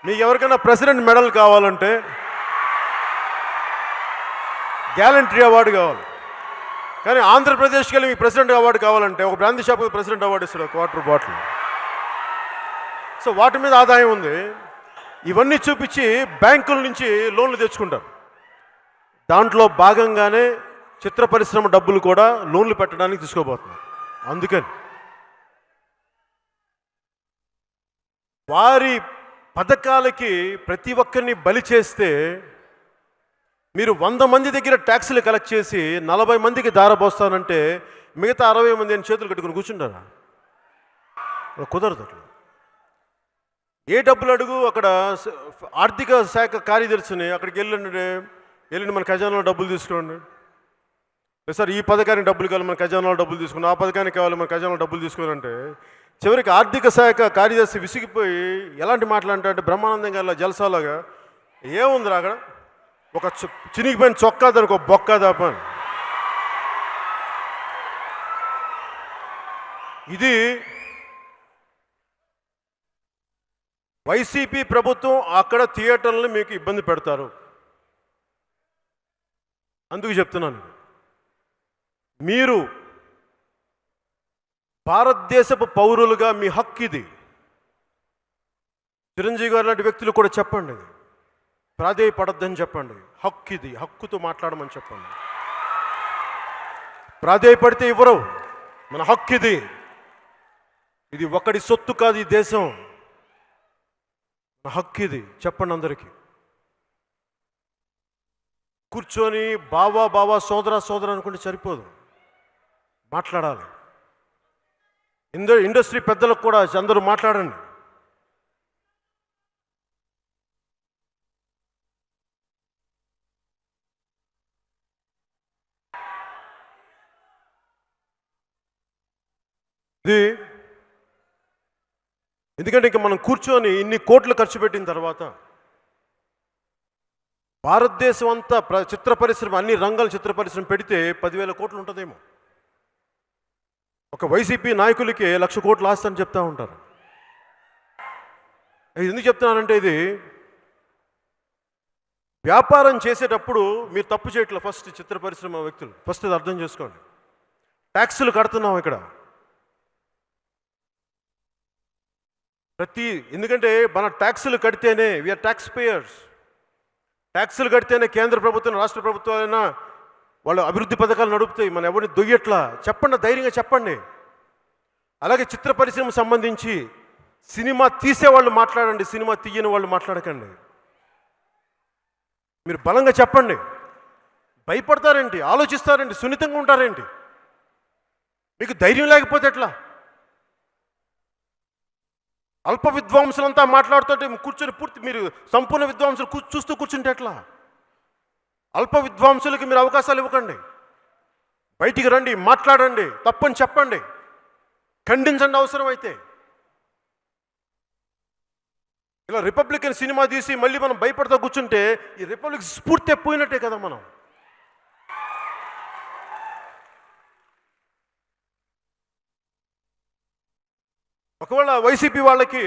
మీకు ఎవరికైనా ప్రెసిడెంట్ మెడల్ కావాలంటే గ్యాలంటరీ అవార్డు కావాలి, కానీ ఆంధ్రప్రదేశ్కి వెళ్ళి మీకు ప్రెసిడెంట్ అవార్డు కావాలంటే ఒక బ్రాందీ షాప్కి ప్రెసిడెంట్ అవార్డు ఇస్తాడు ఒక వాటర్ బాటిల్. సో వాటి మీద ఆదాయం ఉంది. ఇవన్నీ చూపించి బ్యాంకుల నుంచి లోన్లు తెచ్చుకుంటారు. దాంట్లో భాగంగానే చిత్ర పరిశ్రమ డబ్బులు కూడా లోన్లు పెట్టడానికి తీసుకోబోతున్నారు. అందుకని వారి పథకాలకి ప్రతి ఒక్కరిని బలి చేస్తే మీరు 100 మంది దగ్గర ట్యాక్సులు కలెక్ట్ చేసి 40 మందికి దారబోస్తానంటే మిగతా 60 మంది అని చేతులు కట్టుకుని కూర్చుంటారా? కుదరదు. అట్లా ఏ డబ్బులు అడుగు అక్కడ ఆర్థిక శాఖ కార్యదర్శిని అక్కడికి వెళ్ళండి మన ఖజానాలో డబ్బులు తీసుకోండి, సార్ ఈ పథకానికి డబ్బులు కావాలి మన ఖజానాలో డబ్బులు తీసుకోండి, ఆ పథకానికి కావాలి మన ఖజానాలో డబ్బులు తీసుకోండి అంటే చివరికి ఆర్థిక శాఖ కార్యదర్శి విసిగిపోయి ఎలాంటి మాట్లాడంటే బ్రహ్మానందం గారి జలసాలాగా ఏముందిరా అక్కడ ఒక చినిగిపోయిన చొక్కా దానికి ఒక బొక్క దాప. ఇది వైసీపీ ప్రభుత్వం అక్కడ థియేటర్లను మీకు ఇబ్బంది పెడతారు. అందుకు చెప్తున్నాను, మీరు భారతదేశపు పౌరులుగా మీ హక్కు ఇది. చిరంజీవి గారు లాంటి వ్యక్తులు కూడా చెప్పండి, ప్రాధేయపడద్దని చెప్పండి. హక్కు ఇది, హక్కుతో మాట్లాడమని చెప్పండి. ప్రాధేయపడితే ఇవ్వరు, మన హక్కు ఇది. ఇది ఒకటి సొత్తు కాదు, ఈ దేశం మన హక్కు ఇది. చెప్పండి అందరికీ. కూర్చొని బావా సోదర అనుకుంటే సరిపోదు, మాట్లాడాలి. ఇండస్ట్రీ పెద్దలకు కూడా అందరూ మాట్లాడండి. ఇది ఎందుకంటే ఇంకా మనం కూర్చొని ఇన్ని కోట్లు ఖర్చు పెట్టిన తర్వాత భారతదేశం అంతా చిత్ర పరిశ్రమ అన్ని రంగాల చిత్ర పరిశ్రమ పెడితే 10,000 కోట్లు ఉంటుందేమో. ఒక వైసీపీ నాయకులకి 1,00,000 కోట్లు ఆస్తి అని చెప్తా ఉంటారు. ఇది ఎందుకు చెప్తున్నానంటే ఇది వ్యాపారం చేసేటప్పుడు మీరు తప్పు చేయట్లేదు. ఫస్ట్ చిత్ర పరిశ్రమ వ్యక్తులు ఫస్ట్ ఇది అర్థం చేసుకోండి. ట్యాక్సులు కడుతున్నాం ఇక్కడ ఎందుకంటే మన ట్యాక్సులు కడితేనే వీఆర్ ట్యాక్స్ పేయర్స్. ట్యాక్సులు కడితేనే కేంద్ర ప్రభుత్వం రాష్ట్ర ప్రభుత్వాలైనా వాళ్ళు అభివృద్ధి పథకాలు నడుపుతాయి. మనం ఎవరిని దొయ్యట్లా చెప్పండి, ధైర్యంగా చెప్పండి. అలాగే చిత్ర పరిశ్రమ సంబంధించి సినిమా తీసేవాళ్ళు మాట్లాడండి, సినిమా తీయని వాళ్ళు మాట్లాడకండి. మీరు బలంగా చెప్పండి. భయపడతారేంటి, ఆలోచిస్తారేంటి, సున్నితంగా ఉంటారేంటి? మీకు ధైర్యం లేకపోతే ఎట్లా? అల్ప విద్వాంసులంతా మాట్లాడుతుంటే కూర్చొని పూర్తి మీరు సంపూర్ణ విద్వాంసులు చూస్తూ కూర్చుంటే ఎట్లా? అల్ప విద్వాంసులకి మీరు అవకాశాలు ఇవ్వకండి. బయటికి రండి, మాట్లాడండి, తప్పని చెప్పండి, ఖండించండి అవసరమైతే. ఇలా రిపబ్లికన్ సినిమా తీసి మళ్ళీ మనం భయపడతా కూర్చుంటే ఈ రిపబ్లిక్ స్ఫూర్తి పోయినట్టే కదా. మనం ఒకవేళ వైసీపీ వాళ్ళకి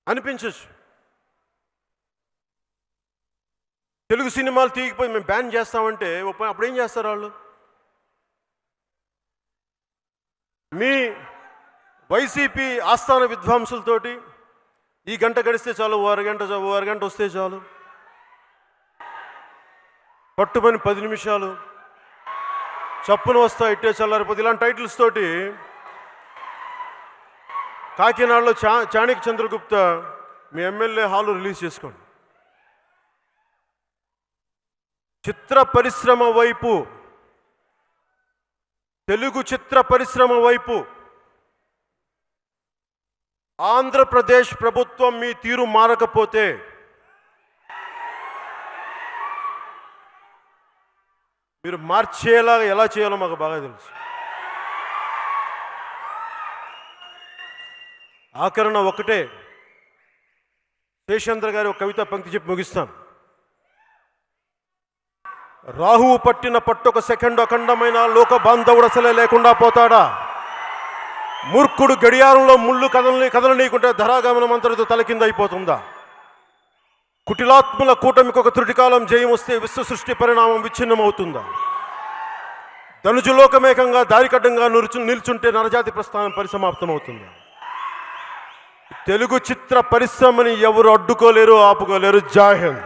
అనిపించచ్చు తెలుగు సినిమాలు తీయకపోయి మేము బ్యాన్ చేస్తామంటే అప్పుడు ఏం చేస్తారు వాళ్ళు? మీ వైసీపీ ఆస్థాన విద్వాంసులతోటి ఈ గంట గడిస్తే చాలు, ఓ అరగంట వస్తే చాలు, పట్టుమని 10 నిమిషాలు చప్పున వస్తా ఇట్టే చల్లారిపోతే ఇలాంటి టైటిల్స్ తోటి కాకినాడలో చాణక్య చంద్రగుప్త మీ ఎమ్మెల్యే హాలు రిలీజ్ చేసుకోండి. చిత్ర పరిశ్రమ వైపు తెలుగు చిత్ర పరిశ్రమ వైపు ఆంధ్రప్రదేశ్ ప్రభుత్వం మీ తీరు మారకపోతే మీరు మార్చేలా ఎలా చేయాలో మాకు బాగా తెలుసు. ఆఖరణ ఒకటే, శేషేంద్ర గారి ఒక కవిత పంక్తి చెప్పి ముగిస్తాను. రాహువు పట్టిన పట్టొక సెకండ్ అఖండమైన లోక బాంధవుడు అసలే లేకుండా పోతాడా? మూర్ఖుడు గడియారంలో ముళ్ళు కదలనీయకుంటే ధరాగమనం అంతటితో తలకింద అయిపోతుందా? కుటిలాత్ముల కూటమికి ఒక త్రుటికాలం జయం వస్తే విశ్వ సృష్టి పరిణామం విచ్ఛిన్నమవుతుందా? ధనుజులోకమేకంగా దారికడ్డంగా నిల్చుంటే నరజాతి ప్రస్థానం పరిసమాప్తమవుతుందా? తెలుగు చిత్ర పరిశ్రమని ఎవరు అడ్డుకోలేరు, ఆపుకోలేరు. జై హింద్.